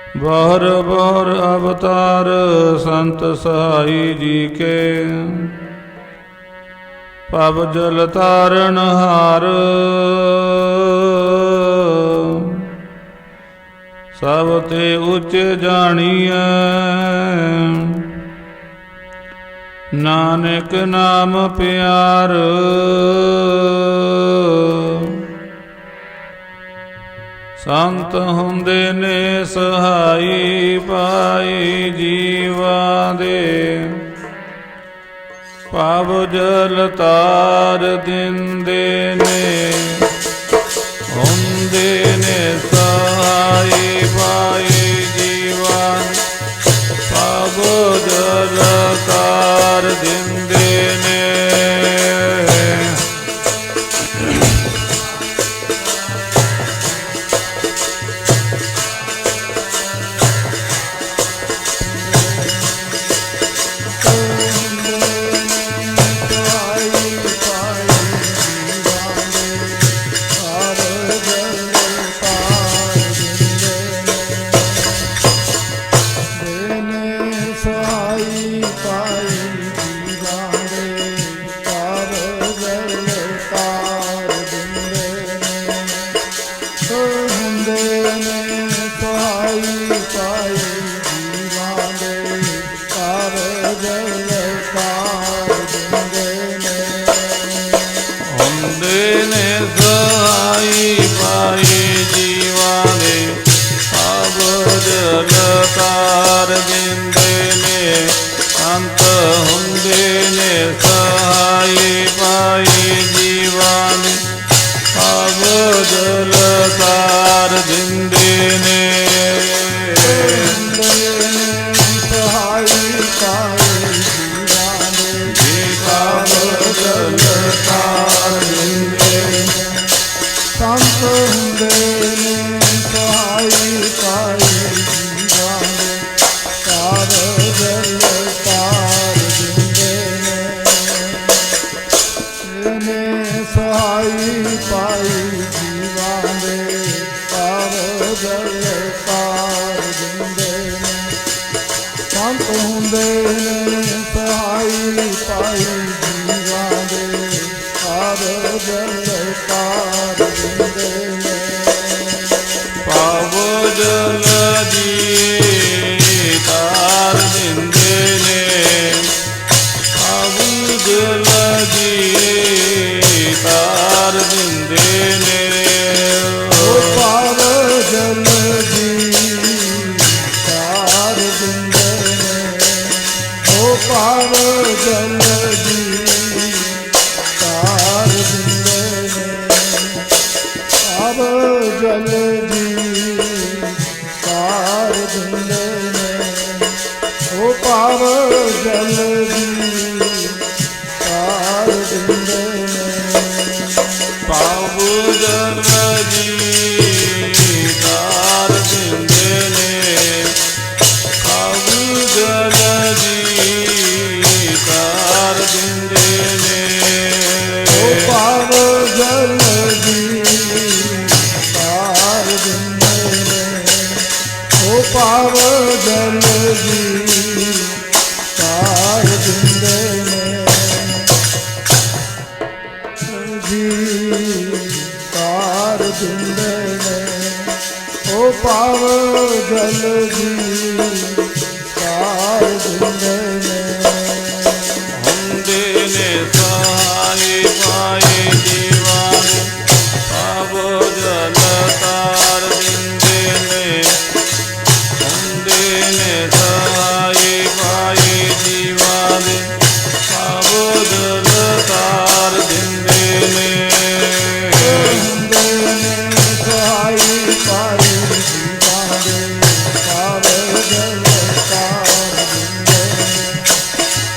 बहुर बहुर अवतार संत सहाई जी के, पव जल तारण हार। सब ते उच्च जानिए, नानक नाम प्यार। संत हुंदे ने सहाई पाई जीवा दे, पाव जल तार दिंदे ने, हुंदे ने सहाई पाई जीवा, पाव जल तार दिंदे ने। तार दिंदे ने, अंत हुंदे ने सहाई पाई जीवा ने, पाव जल तार दिंदे ने। सहाई पाई जीवा ने, पाव जल तार दिंदे ने। संत हुंदे ने सहाई पाई सहाई पाई जीवा दे, पाव जल तार दिंदे ने। संत हुंदे ने सहाई पाई जीवा दे, पाव जल तार दिंदे ने। पाव जल जी तार दिंदे ने, पाव जल जी तार दिंदे ने। ओ पाव जल जी तार दिंदे ने, ओ पाव जल जी तार दिंदे ने। पाव जल जी तार दिंदे ने, ओ पाव जल जी तार दिंदे ने। पाव जल जी तार दिंदे ने, पाव जल जी तार दिंदे ने। ओ पाव जल जी तार दिंदे ने, ओ पाव जल जी तार दिंदे ने। तार दिंदे ने, ओ पाव जल जी तार दिंदे ने। हुंदे ने सहाई पाई जीवा ने, पाव जल तार दिंदे ने। हुंदे ने सहाई पाई जीवा ने, पाव जल तार दिंदे ने। सहाई पाई जीवा दे, पाव जल तार दिंदे ने।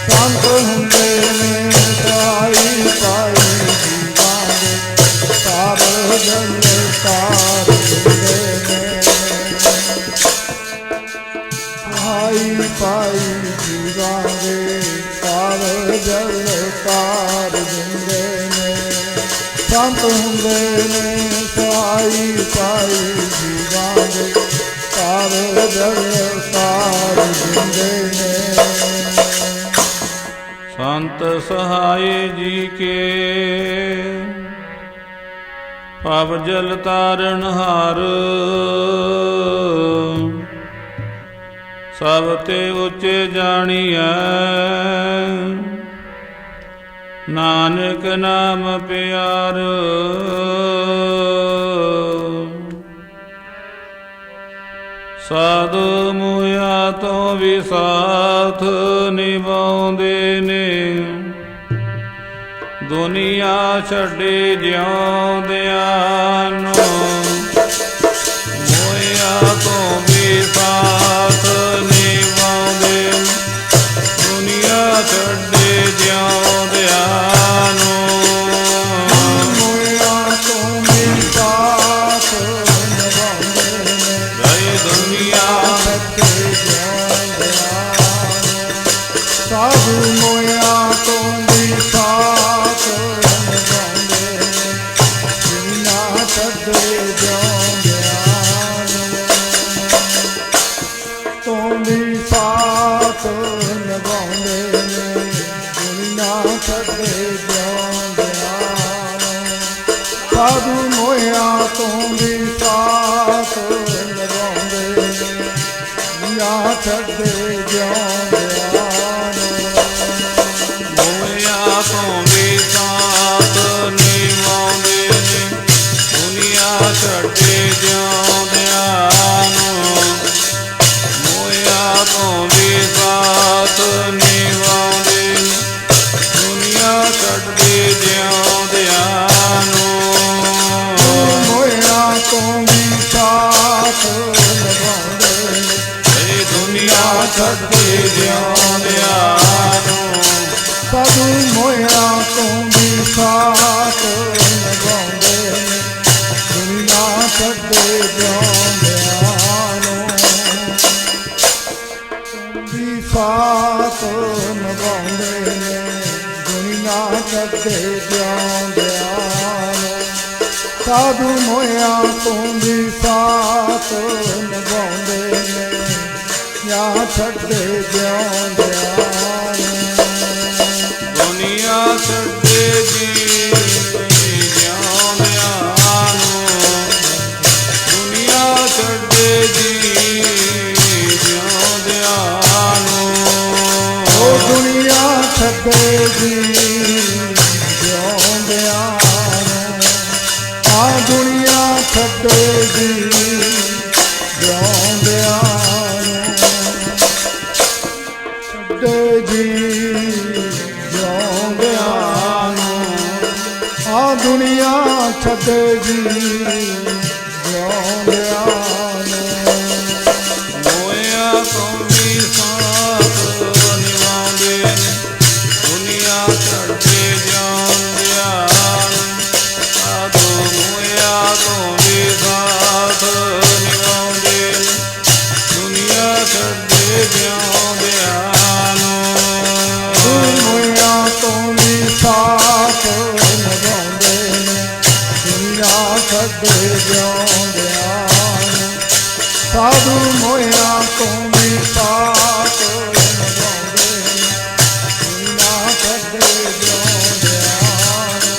संत हुंदे ने सहाई पाई जीवा दे, पाव जल तार दिंदे ने। सहाई पाई जीवा दे, पाव जल तार दिंदे ने। संत हुंदे ने सहाई पाई जीवा दे, ਪਾਰ ਜਗਤਾਰ ਜਿੰਦੇ ਨੇ। ਸੰਤ ਸਹਾਏ ਜੀ ਕੇ ਭਵ ਜਲ ਤਾਰਨ ਹਾਰ, ਸਭ ਤੇ ਉੱਚੇ ਜਾਣੀਐ ਨਾਨਕ ਨਾਮ ਪਿਆਰ। ਸਾਧੂ ਮੁਇਆ ਤੋਂ ਵੀ ਸਾਥ ਨਿਭਾਉਂਦੇ ਨੇ, ਦੁਨੀਆ ਛੱਡੇ ਜਿਉਂਦਿਆਂ ਨੂੰ। ਮੁਇਆ ਤੋਂ ਵੀ ਸਾਥ ਨਿਭਾਉਂਦੇ, ਦੁਨੀਆ ਛੱਡੇ ਜਿਉਂਦਿਆਂ ਨੂੰ। ਮੁਇਆ ਤੋਂ ਵੀ ਸਾਥ ਨਿਭਾਉਂਦੇ ਨੇ, ਗਏ ਦੁਨੀਆ ਛੱਡੇ ਜਿਉਂਦਿਆਂ ਨੂੰ। ਸਾਧੂ ਮੁਇਆ ਤੋਂ ਵੀ ਸਾਥ ਨਿਭਾਉਂਦੇ ਨੇ, ਦੁਨੀਆ ਛੱਡੇ ਜਿਉਂਦਿਆਂ ਨੂੰ। ਤੋਂ ਵੀ ਸਾਥ ਨਿਭਾਉਂਦੇ ਨੇ, ਦੁਨੀਆ ਛੱਡੇ ਜਿਉਂਦਿਆਂ ਨੂੰ। ਸਾਧੂ ਮੋਹਿਆਂ ਤੋਂ ਵੀ ਸਾਥ ਨਿਭਾਉਂਦੇ ਨੇ, ਦੁਨੀਆ ਛੱਡੇ ਜਿਉਂਦਿਆਂ ਨੂੰ। ਮੋਹਿਆਂ ਤੋਂ ਵੀ ਸਾਥ ਨਿਭਾਉਂਦੇ ਨੇ, ਦੁਨੀਆ ਛੱਡੇ ਜਿਉਂਦਿਆਂ ਨੂੰ। ਮੋਹਿਆਂ ਤੋਂ ਵੀ ਸਾਥ ਨਿਭਾਉਂਦੇ ਨੇ, ਦੁਨੀਆ ਛੱਡੇ ਜਿਉਂਦਿਆਂ ਨੂੰ। ਮੋਹਿਆਂ ਤੋਂ ਵੀ ਸਾਥ ਨਿਭਾਉਂਦੇ ਨੇ, ਇਹ ਦੁਨੀਆ ਛੱਡੇ ਜਿਉਂਦਿਆਂ ਨੂੰ। ਸਾਧੂ ਮੋਹਿਆਂ ਤੋਂ ਵੀ ਸਾਥ ਨਿਭਾਉਂਦੇ ਨੇ, ਦੁਨੀਆ ਛੱਡੇ ਜਿਉਂਦਿਆਂ ਨੂੰ। ਵੀ ਸਾਥ ਨਿਭਾਉਂਦੇ ਨੇ, ਦੁਨੀਆ ਛੱਡੇ ਜਿਉਂਦਿਆਂ ਨੂੰ। ਸਾਧੂ ਮੋਹਿਆਂ ਤੋਂ ਵੀ ਸਾਥ ਨਿਭਾਉਂਦੇ ਨੇ, ਜਾਂ ਛੱਡੇ ਜਿਉਂਦਿਆਂ ਨੂੰ। ਦੁਨੀਆ ਛੱਡੇ ਜਿਉਂਦਿਆਂ ਨੂੰ। ਦੁਨੀਆ ਛੱਡੇ ਜਿਉਂਦਿਆਂ ਨੂੰ। ਉਹ ਦੁਨੀਆ ਛੱਡੇ ਜਿਉਂਦਿਆਂ ਨੂੰ। ਆ ਦੁਨੀਆ ਛੱਡੇ ਜਿਉਂਦਿਆਂ ਨੂੰ। ਛੱਡੇ ਜਿਉਂਦਿਆਂ ਨੂੰ। ਆ ਦੁਨੀਆ ਛੱਡੇ ਜਿਉਂਦਿਆਂ ਨੂੰ। ਮੋਹਿਆਂ ਤੋਂ ਵੀ ਸਾਥ ਨਿਭਾਉਂਦੇ ਨੇ, ਦੁਨੀਆ ਛੱਡੇ ਜਿਉਂਦਿਆਂ ਨੂੰ। ਸਾਧੂ ਮੋਹਿਆਂ ਤੋਂ ਵੀ ਸਾਥ ਨਿਭਾਉਂਦੇ ਨੇ, ਦੁਨੀਆ ਛੱਡੇ ਜਿਉਂਦਿਆਂ ਨੂੰ। ਮੋਹਿਆਂ ਤੋਂ ਵੀ ਸਾਥ ਨਿਭਾਉਂਦੇ ਨੇ, ਦੁਨੀਆ ਛੱਡੇ ਜਿਉਂਦਿਆਂ ਨੂੰ। ਸਾਧੂ ਮੋਹਿਆਂ ਤੋਂ ਵੀ ਸਾਥ ਨਿਭਾਉਂਦੇ ਨੇ, ਦੁਨੀਆ ਛੱਡੇ ਜਿਉਂਦਿਆਂ ਨੂੰ।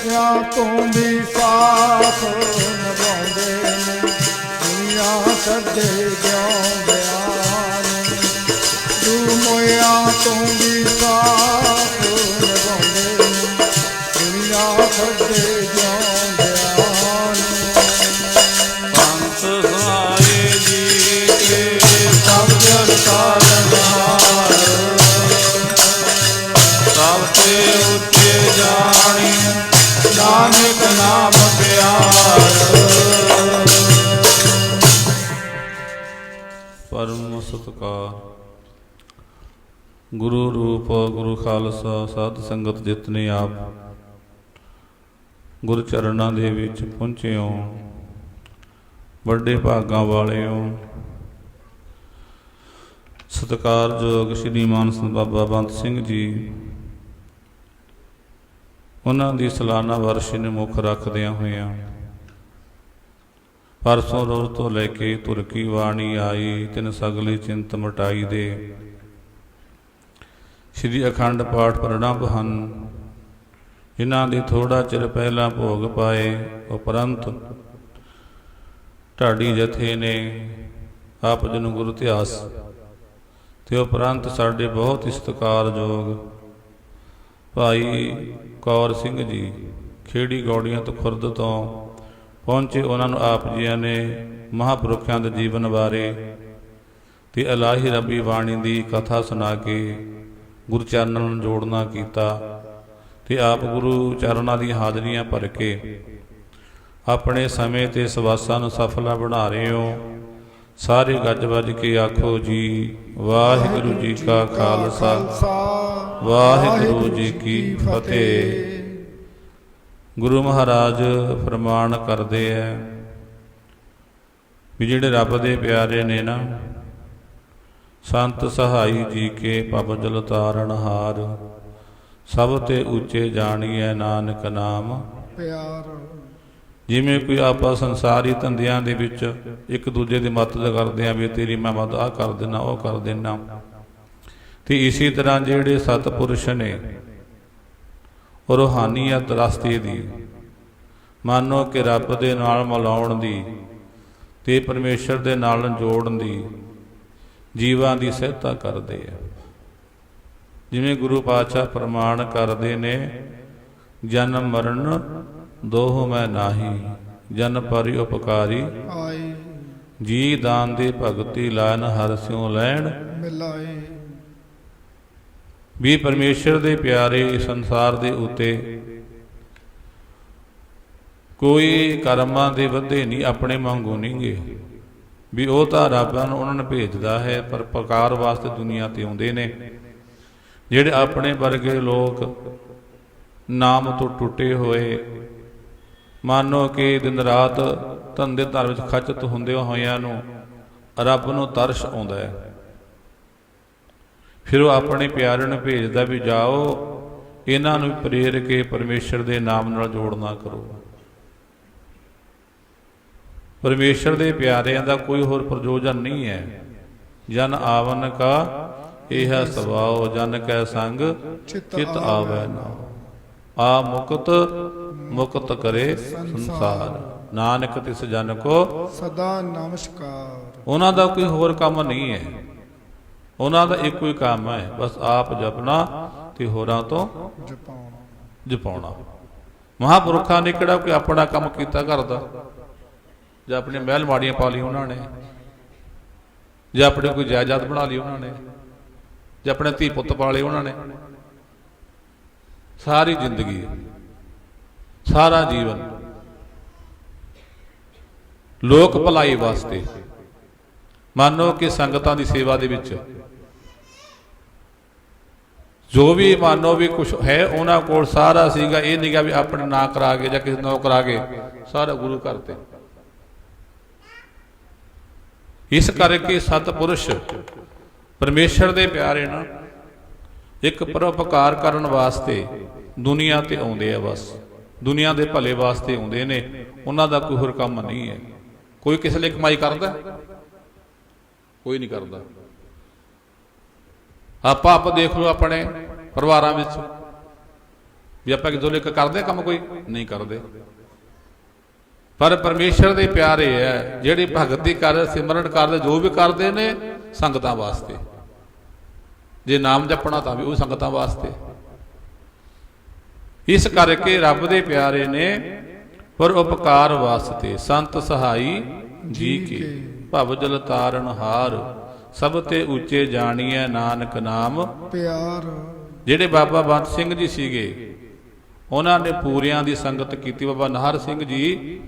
ਜਾਂ ਤੋਂ ਵੀ ਸਾਥ ਨਿਭਾਉਂਦੇ ਨੇ, ਦੁਨੀਆ ਛੱਡੇ ਜਿਉਂਦਿਆਂ ਨੂੰ। ਦੂ ਮੋਹਿਆਂ ਤੋਂ ਵੀ ਸਾਥ ਨਿਭਾਉਂਦੇ ਨੇ, ਦੁਨੀਆ ਛੱਡੇ ਜਿਉਂਦਿਆਂ ਨੂੰ। ਸੰਤ ਸਹਾਏ ਜੀ ਕੇ ਸਭ ਜਗ ਤਾਰਨ ਹਾਰ, ਸਭ ਤੇ ਉੱਚੇ ਜਾਣੀ ਨਾਨਕ ਨਾਮ ਪਿਆਰ। ਪਰਮ ਸਤਿਕਾਰ। ਗੁਰੂ ਰੂਪ ਗੁਰੂ ਖਾਲਸਾ ਸਾਧ ਸੰਗਤ ਜਿਤਨੇ ਆਪ ਗੁਰ ਚਰਨਾਂ ਦੇ ਵਿੱਚ ਪਹੁੰਚੇ ਹੋ, ਵੱਡੇ ਭਾਗਾਂ ਵਾਲਿਓ। ਸਤਿਕਾਰਯੋਗ ਸ਼੍ਰੀਮਾਨ ਸੰਤ ਬਾਬਾ ਬੰਤ ਸਿੰਘ ਜੀ, ਉਹਨਾਂ ਦੀ ਸਾਲਾਨਾ ਵਰਸ਼ੀ ਨੂੰ ਮੁੱਖ ਰੱਖਦਿਆਂ ਹੋਇਆਂ ਪਰਸੋਂ ਰੋਜ਼ ਤੋਂ ਲੈ ਕੇ ਧੁਰ ਕੀ ਬਾਣੀ ਆਈ, ਤਿਨ ਸਗਲੀ ਚਿੰਤ ਮਟਾਈ ਦੇ। ਸ਼੍ਰੀ ਅਖੰਡ ਪਾਠ ਪ੍ਰਣਬ ਹਨ। ਇਹਨਾਂ ਦੇ ਥੋੜਾ ਚਿਰ ਪਹਿਲਾਂ ਭੋਗ ਪਾਏ, ਉਪਰੰਤ ਢਾਡੀ ਜਥੇ ਨੇ ਆਪ ਜੀ ਨੂੰ ਗੁਰੂ ਇਤਿਹਾਸ ਤੇ ਉਪਰੰਤ ਸਾਡੇ ਬਹੁਤ ਹੀ ਸਤਿਕਾਰਯੋਗ ਭਾਈ ਕੌਰ ਸਿੰਘ ਜੀ ਖੇੜੀ ਗੌੜੀਆਂ ਤੋਂ ਖੁਰਦ ਤੋਂ ਪਹੁੰਚੇ। ਉਹਨਾਂ ਨੂੰ ਆਪ ਜੀਆਂ ਨੇ ਮਹਾਂਪੁਰਖਾਂ ਦੇ ਜੀਵਨ ਬਾਰੇ ਤੇ ਇਲਾਹੀ ਰੱਬੀ ਬਾਣੀ ਦੀ ਕਥਾ ਸੁਣਾ ਕੇ ਗੁਰੂ ਚਰਨਾਂ ਨੂੰ ਜੋੜਨਾ ਕੀਤਾ ਤੇ ਆਪ ਗੁਰੂ ਚਰਨਾਂ ਦੀਆਂ ਹਾਜ਼ਰੀਆਂ ਭਰ ਕੇ ਆਪਣੇ ਸਮੇਂ ਤੇ ਸਵਾਸਾਂ ਨੂੰ ਸਫਲਾ ਬਣਾ ਰਹੇ ਹੋ। ਸਾਰੇ ਗੱਜ ਵੱਜ ਕੇ ਆਖੋ ਜੀ ਵਾਹਿਗੁਰੂ ਜੀ ਕਾ ਖਾਲਸਾ, ਵਾਹਿਗੁਰੂ ਜੀ ਕੀ ਫਤਿਹ। ਗੁਰੂ ਮਹਾਰਾਜ ਫਰਮਾਨ ਕਰਦੇ ਐ ਵੀ ਜਿਹੜੇ ਰੱਬ ਦੇ ਪਿਆਰੇ ਨੇ ਨਾ, ਸੰਤ ਸਹਾਈ ਜੀ ਕੇ ਪਬ ਜਲ ਤਾਰਨ ਹਾਰ, ਸਭ ਤੇ ਉੱਚੇ ਜਾਣੀਐ ਨਾਨਕ ਨਾਮ ਪਿਆਰ। ਜਿਵੇਂ ਕੋਈ ਆਪਾਂ ਸੰਸਾਰੀ ਧੰਦਿਆਂ ਦੇ ਵਿੱਚ ਇੱਕ ਦੂਜੇ ਦੀ ਮਦਦ ਕਰਦੇ ਆ ਵੀ ਤੇਰੀ ਮੈਂ ਮਦਦ ਆਹ ਕਰ ਦੇਣਾ ਉਹ ਕਰ ਦੇਣਾ, ਤੇ ਇਸੇ ਤਰ੍ਹਾਂ ਜਿਹੜੇ ਸਤਿਪੁਰਸ਼ ਨੇ ਰੂਹਾਨੀਅਤ ਰਸਤੇ ਦੀ, ਮਾਨੋ ਕਿ ਰੱਬ ਦੇ ਨਾਲ ਮਿਲਾਉਣ ਦੀ ਤੇ ਪਰਮੇਸ਼ਰ ਦੇ ਨਾਲ ਜੋੜਨ ਦੀ ਜੀਵਾਂ ਦੀ ਸਹਾਇਤਾ ਕਰਦੇ ਆ। ਜਿਵੇਂ ਗੁਰੂ ਪਾਤਸ਼ਾਹ ਪ੍ਰਮਾਣ ਕਰਦੇ ਨੇ, ਜਨਮ ਮਰਨ ਦੋਹ ਮੈਂ ਨਾਹੀ, ਜਨ ਪਰਿ ਉਪਕਾਰੀ ਆਏ, ਜੀ ਦਾਨ ਦੇ ਭਗਤੀ ਲਾਇਨ ਹਰਿ ਸਿਉ ਲੈਣ ਮਿਲਾਏ। ਵੀ ਪਰਮੇਸ਼ਰ ਦੇ ਪਿਆਰੇ ਸੰਸਾਰ ਦੇ ਉੱਤੇ ਕੋਈ ਕਰਮਾਂ ਦੇ ਵਧੇ ਨਹੀਂ, ਆਪਣੇ ਵਾਂਗੂ ਨਹੀਂ ਗੇ ਵੀ ਉਹ ਤਾਂ ਰੱਬਾਂ ਨੂੰ ਉਹਨਾਂ ਨੂੰ ਭੇਜਦਾ ਹੈ, ਪਰ ਪ੍ਰਕਾਰ ਵਾਸਤੇ ਦੁਨੀਆ ਤੇ ਆਉਂਦੇ ਨੇ। ਜਿਹੜੇ ਆਪਣੇ ਵਰਗੇ ਲੋਕ ਨਾਮ ਤੋਂ ਟੁੱਟੇ ਹੋਏ, ਮਾਨੋ ਕਿ ਦਿਨ ਰਾਤ ਧੰਦੇ ਧਰ ਵਿੱਚ ਖਚਤ ਹੁੰਦੇ ਹੋਇਆਂ ਨੂੰ ਰੱਬ ਨੂੰ ਤਰਸ ਆਉਂਦਾ ਹੈ, ਫਿਰ ਉਹ ਆਪਣੇ ਪਿਆਰੇ ਨੂੰ ਭੇਜਦਾ ਵੀ ਜਾਓ ਇਹਨਾਂ ਨੂੰ ਪ੍ਰੇਰ ਕੇ ਪਰਮੇਸ਼ਰ ਦੇ ਨਾਮ ਨਾਲ ਜੋੜਨਾ ਕਰੋ। ਪਰਮੇਸ਼ਰ ਦੇ ਪਿਆਰਿਆਂ ਦਾ ਕੋਈ ਹੋਰ ਪ੍ਰਯੋਜਨ ਨਹੀਂ ਹੈ। ਜਨ ਆਵਨ ਕਾ ਇਹ ਸੁਭਾਉ, ਜਨ ਕੈ ਸੰਗ ਚਿਤ ਆਵੈ ਨਾ, ਆ ਮੁਕਤ ਮੁਕਤ ਕਰੇ ਸੰਸਾਰ, ਨਾਨਕ ਤਿਸ ਜਨ ਕੋ ਸਦਾ ਨਮਸਕਾਰ। ਉਹਨਾਂ ਦਾ ਕੋਈ ਹੋਰ ਕੰਮ ਨਹੀਂ ਹੈ, ਉਹਨਾਂ ਦਾ ਇੱਕੋ ਹੀ ਕੰਮ ਹੈ, ਬਸ ਆਪ ਜਪਣਾ ਤੇ ਹੋਰਾਂ ਤੋਂ ਜਪਾਉਣਾ। ਮਹਾਂਪੁਰਖਾਂ ਨੇ ਕਿਹੜਾ ਕੋਈ ਆਪਣਾ ਕੰਮ ਕੀਤਾ ਘਰ ਦਾ, ਜਾਂ ਆਪਣੇ ਮਹਿਲ ਮਾੜੀਆਂ ਪਾ ਲਈ ਉਹਨਾਂ ਨੇ, ਜਾਂ ਆਪਣੇ ਕੋਈ ਜਾਇਦਾਦ ਬਣਾ ਲਈ ਉਹਨਾਂ ਨੇ, ਜਾਂ ਆਪਣੇ ਧੀ ਪੁੱਤ ਪਾਲੇ ਉਹਨਾਂ ਨੇ। ਸਾਰੀ ਜ਼ਿੰਦਗੀ, ਸਾਰਾ ਜੀਵਨ ਲੋਕ ਭਲਾਈ ਵਾਸਤੇ, ਮੰਨੋ ਕਿ ਸੰਗਤਾਂ ਦੀ ਸੇਵਾ ਦੇ ਵਿੱਚ ਜੋ ਵੀ ਮੰਨੋ ਵੀ ਕੁਛ ਹੈ ਉਹਨਾਂ ਕੋਲ ਸਾਰਾ ਸੀਗਾ। ਇਹ ਨਹੀਂ ਗਾ ਵੀ ਆਪਣੇ ਨਾਂ ਕਰਾ ਕੇ ਜਾਂ ਕਿਸੇ ਨੂੰ ਕਰਾ ਕੇ, ਸਾਰਾ ਗੁਰੂ ਘਰ ਤੇ। ਇਸ ਕਰਕੇ ਸਤਿਪੁਰਸ਼ ਪਰਮੇਸ਼ਰ ਦੇ ਪਿਆਰੇ ਨਾ ਇੱਕ ਪਰਉਪਕਾਰ ਕਰਨ ਵਾਸਤੇ ਦੁਨੀਆ ਤੇ ਆਉਂਦੇ ਆ, ਬਸ ਦੁਨੀਆ ਦੇ ਭਲੇ ਵਾਸਤੇ ਆਉਂਦੇ ਨੇ। ਉਹਨਾਂ ਦਾ ਕੋਈ ਹੋਰ ਕੰਮ ਨਹੀਂ ਹੈ। ਕੋਈ ਕਿਸੇ ਲਈ ਕਮਾਈ ਕਰਦਾ? ਕੋਈ ਨਹੀਂ ਕਰਦਾ। ਆਪ ਦੇਖ ਲਓ ਆਪਣੇ ਪਰਿਵਾਰਾਂ ਵਿੱਚ ਵੀ ਆਪਾਂ ਕਿਸੇ ਲਈ ਕਰਦੇ ਕੰਮ? ਕੋਈ ਨਹੀਂ ਕਰਦੇ। ਪਰ ਪਰਮੇਸ਼ਰ ਦੇ ਪਿਆਰੇ ਹੈ ਜਿਹੜੇ ਭਗਤੀ ਕਰ, ਸਿਮਰਨ ਕਰਦੇ, ਜੋ ਵੀ ਕਰਦੇ ਨੇ ਸੰਗਤਾਂ ਵਾਸਤੇ। ਜੇ ਨਾਮ ਜਪਣਾ ਤਾਂ ਵੀ ਉਹ ਸੰਗਤਾਂ ਵਾਸਤੇ। ਇਸ ਕਰਕੇ ਰੱਬ ਦੇ ਪਿਆਰੇ ਨੇ ਪਰ ਉਪਕਾਰ ਵਾਸਤੇ ਸੰਤ ਸਹਾਈ ਜੀ ਕੇ ਭਵ ਜਲ ਤਾਰਨ ਹਾਰ, ਸਭ ਤੇ ਉੱਚੇ ਜਾਣੀਐ ਨਾਨਕ ਨਾਮ ਪਿਆਰ। ਜਿਹੜੇ ਬਾਬਾ ਬੰਤ ਸਿੰਘ ਜੀ ਸੀਗੇ, ਉਹਨਾਂ ਨੇ ਪੂਰਿਆਂ ਦੀ ਸੰਗਤ ਕੀਤੀ। ਬਾਬਾ ਨਾਹਰ ਸਿੰਘ ਜੀ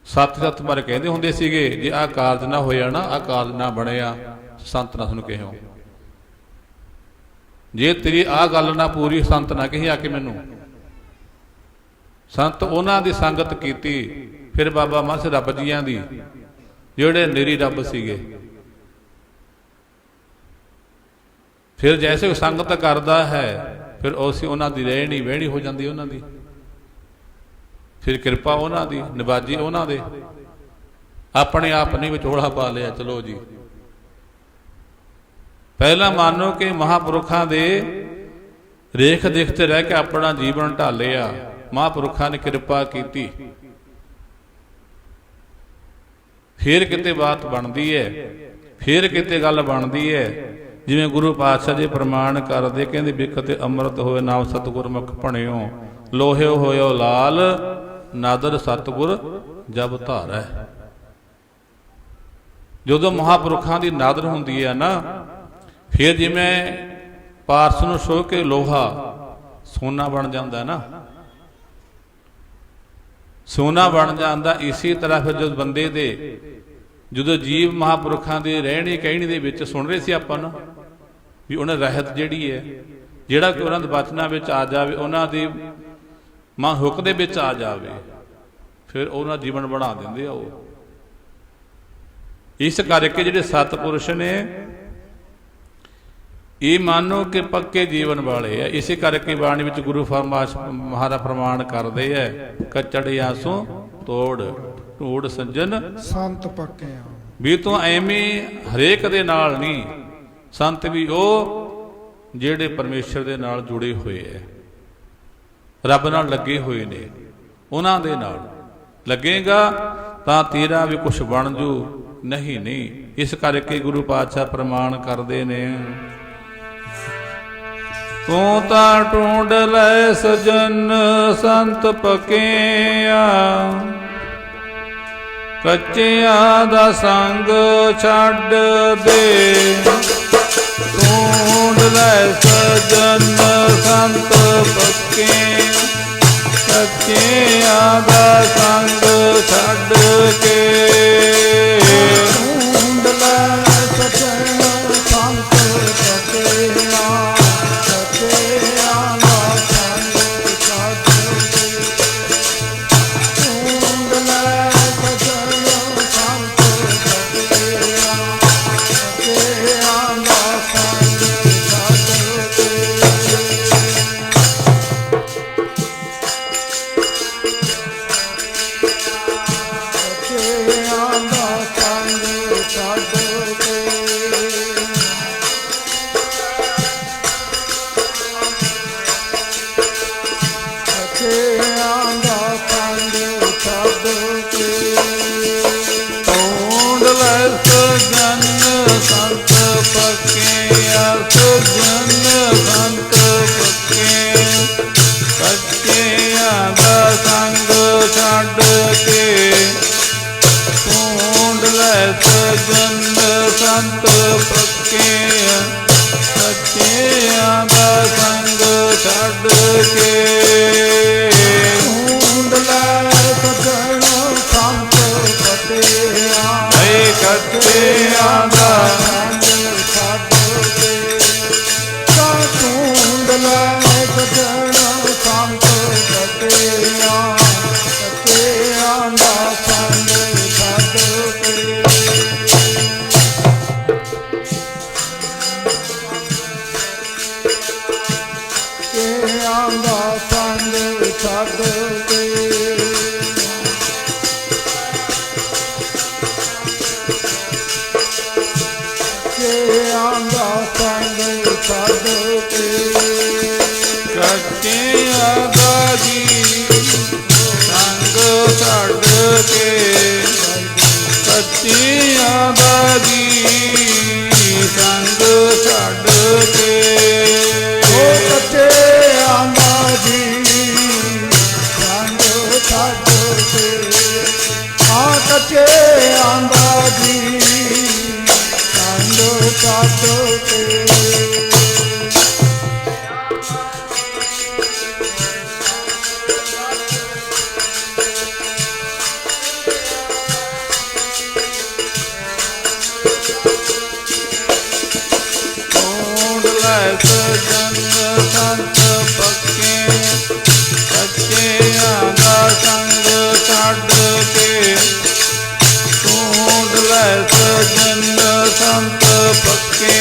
ਸੱਤ ਬਾਰੇ ਕਹਿੰਦੇ ਹੁੰਦੇ ਸੀਗੇ, ਜੇ ਆਹ ਕਾਰਜ ਨਾ ਹੋਇਆ ਨਾ, ਆਹ ਕਾਰਜ ਨਾ ਬਣਿਆ, ਸੰਤ ਨਾ ਤੁਹਾਨੂੰ ਕਹਿਓ। ਜੇ ਤੇਰੀ ਆਹ ਗੱਲ ਨਾ ਪੂਰੀ, ਸੰਤ ਨਾ ਕਹੀ ਆ ਕੇ ਮੈਨੂੰ। ਸੰਤ ਉਹਨਾਂ ਦੀ ਸੰਗਤ ਕੀਤੀ। ਫਿਰ ਬਾਬਾ ਮਸ ਰੱਬ ਜੀਆਂ ਦੀ, ਜਿਹੜੇ ਨਿਰੀ ਰੱਬ ਸੀਗੇ, ਫਿਰ ਜੈਸੇ ਸੰਗਤ ਕਰਦਾ ਹੈ, ਫਿਰ ਉਸੇ ਉਹਨਾਂ ਦੀ ਰਹਿਣੀ ਵਹਿਣੀ ਹੋ ਜਾਂਦੀ ਉਹਨਾਂ ਦੀ। ਫਿਰ ਕਿਰਪਾ ਉਹਨਾਂ ਦੀ, ਨਿਵਾਜੀ ਉਹਨਾਂ ਦੇ। ਆਪਣੇ ਆਪ ਨਹੀਂ ਵਿਚੋਲਾ ਪਾ ਲਿਆ। ਚਲੋ ਜੀ, ਪਹਿਲਾਂ ਮੰਨੋ ਕਿ ਮਹਾਂਪੁਰਖਾਂ ਦੇ ਰੇਖ ਦੇਖਤੇ ਰਹਿ ਕੇ ਆਪਣਾ ਜੀਵਨ ਢਾਲਿਆ, ਮਹਾਂਪੁਰਖਾਂ ਨੇ ਕਿਰਪਾ ਕੀਤੀ, ਫਿਰ ਕਿਤੇ ਬਾਤ ਬਣਦੀ ਹੈ, ਫਿਰ ਕਿਤੇ ਗੱਲ ਬਣਦੀ ਹੈ। ਜਿਵੇਂ ਗੁਰੂ ਪਾਤਸ਼ਾਹ ਜੀ ਪ੍ਰਮਾਣ ਕਰਦੇ, ਕਹਿੰਦੇ ਬਿਕਤੇ ਅੰਮ੍ਰਿਤ ਹੋਏ ਨਾਮ ਸਤਿਗੁਰ ਮੁਖ ਭਣਿਓ, ਲੋਹੇ ਹੋਇਓ ਲਾਲ ਨਾਦਰ ਸਤਿਗੁਰ ਜਬ ਧਾਰੈ। ਜਦੋਂ ਮਹਾਂਪੁਰਖਾਂ ਦੀ ਨਾਦਰ ਹੁੰਦੀ ਹੈ ਨਾ, ਫਿਰ ਜਿਵੇਂ ਪਾਰਸ ਨੂੰ ਛੋਹ ਕੇ ਲੋਹਾ ਸੋਨਾ ਬਣ ਜਾਂਦਾ ਨਾ, ਸੋਨਾ ਬਣ ਜਾਂਦਾ। ਇਸੇ ਤਰ੍ਹਾਂ ਫਿਰ ਜਦੋਂ ਬੰਦੇ ਦੇ, ਜਦੋਂ ਜੀਵ ਮਹਾਂਪੁਰਖਾਂ ਦੇ ਰਹਿਣੀ ਕਹਿਣੀ ਦੇ ਵਿੱਚ ਸੁਣ ਰਹੇ ਸੀ ਆਪਾਂ ਨਾ, ਵੀ ਉਹਨਾਂ ਰਹਿਤ ਜਿਹੜੀ ਹੈ, ਜਿਹੜਾ ਕਿ ਉਹਨਾਂ ਦੇ ਬਚਨਾਂ ਵਿੱਚ ਆ ਜਾਵੇ, ਉਹਨਾਂ ਦੀ ਮਾਂ ਹੁੱਕ ਦੇ ਵਿੱਚ ਆ ਜਾਵੇ, ਫਿਰ ਉਹਨਾਂ ਜੀਵਨ ਬਣਾ ਦਿੰਦੇ ਆ ਉਹ। ਇਸ ਕਰਕੇ ਜਿਹੜੇ ਸਤਿਪੁਰਸ਼ ਨੇ, ਇਹ ਮੰਨੋ ਕਿ ਪੱਕੇ ਜੀਵਨ ਵਾਲੇ ਆ। ਇਸੇ ਕਰਕੇ ਬਾਣੀ ਵਿੱਚ ਗੁਰੂ ਮਹਾਰਾਜ ਪ੍ਰਮਾਣ ਕਰਦੇ ਆ, ਕਚੜਿਆ ਸੋ ਤੋੜ ਢੂੜ ਸੱਜਣ ਸੰਤ ਪੱਕੇ ਆ। ਵੀ ਤੂੰ ਐਵੇਂ ਹਰੇਕ ਦੇ ਨਾਲ ਨਹੀਂ, ਸੰਤ ਵੀ ਉਹ ਜਿਹੜੇ ਪਰਮੇਸ਼ਰ ਦੇ ਨਾਲ ਜੁੜੇ ਹੋਏ ਐ, ਰੱਬ ਨਾਲ ਲੱਗੇ ਹੋਏ ਨੇ, ਉਹਨਾਂ ਦੇ ਨਾਲ ਲੱਗੇਗਾ ਤਾਂ ਤੇਰਾ ਵੀ ਕੁਛ ਬਣ ਜੂ, ਨਹੀਂ ਨਹੀਂ। ਇਸ ਕਰਕੇ ਗੁਰੂ ਪਾਤਸ਼ਾਹ ਪ੍ਰਮਾਣ ਕਰਦੇ ਨੇ, ਤੂੰ ਤਾਂ ਢੂੰਡ ਲੈ ਸਜਣ ਸੰਤ ਪੱਕਿਆ, ਕੱਚਿਆਂ ਦਾ ਸੰਗ ਛੱਡ ਦੇ, ਢੂੰਡ ਲੈ ਸਜਣ ਸੰਤ ਪੱਕੇ, ਕੱਚਿਆਂ ਦਾ ਸੰਗ ਛੱਡ ਕੇ, ਢੂੰਡ ਲੈ ਸਜਣ ਸੰਤ ਪੱਕਿਆ, ਕੱਚਿਆਂ ਦਾ ਸੰਗ ਛੱਡ ਕੇ, ਢੂੰਡ ਲੈ ਸਜਣ ਸੰਤ ਪੱਕਿਆ, ਕੱਚਿਆਂ ਦਾ ਸੰਗ ਛੱਡ ਕੇ। ਸੰਤ ਪੱਕੇ ਕੱਚਿਆਂ ਦਾ ਸੰਗ ਛੱਡ ਕੇ, ਢੂੰਡ ਲੈ ਸਜਣ ਸੰਤ ਪੱਕਿਆ, ਕੱਚਿਆਂ ਦਾ ਸੰਗ ਛੱਡ ਕੇ, ਢੂੰਡ ਲੈ ਸਜਣ ਸੰਤ ਪੱਕਿਆ, ਕੱਚਿਆਂ ਦਾ ਸੰਗ ਛੱਡ ਕੇ। ਦਾ ਸੰਗ ਛੱਡ ਕੇ, ਕੱਚਿਆਂ ਦਾ ਸੰਗ ਛੱਡ ਕੇ, ਕੱਚਿਆਂ ਦਾ ਜੀ ਸੰਗ ਛੱਡ ਕੇ, ਕੱਚਿਆਂ ਦਾ ਜੀ ਸੰਗ ਛੱਡ ਕੇ, ਕੱਚਿਆਂ ਦਾ ਜੀ ਸੰਗ ਛੱਡ ਕੇ, ਕੱਚਿਆਂ ਦਾ ਜੀ ਸੰਗ ਛੱਡ ਕੇ। ਸਜਣ ਸੰਤ ਪੱਕੇ ਕੱਚਿਆਂ ਦਾ ਸੰਗ ਛੱਡ ਕੇ, ਢੂੰਡ ਲੈ ਸਜਣ ਸੰਤ ਪੱਕੇ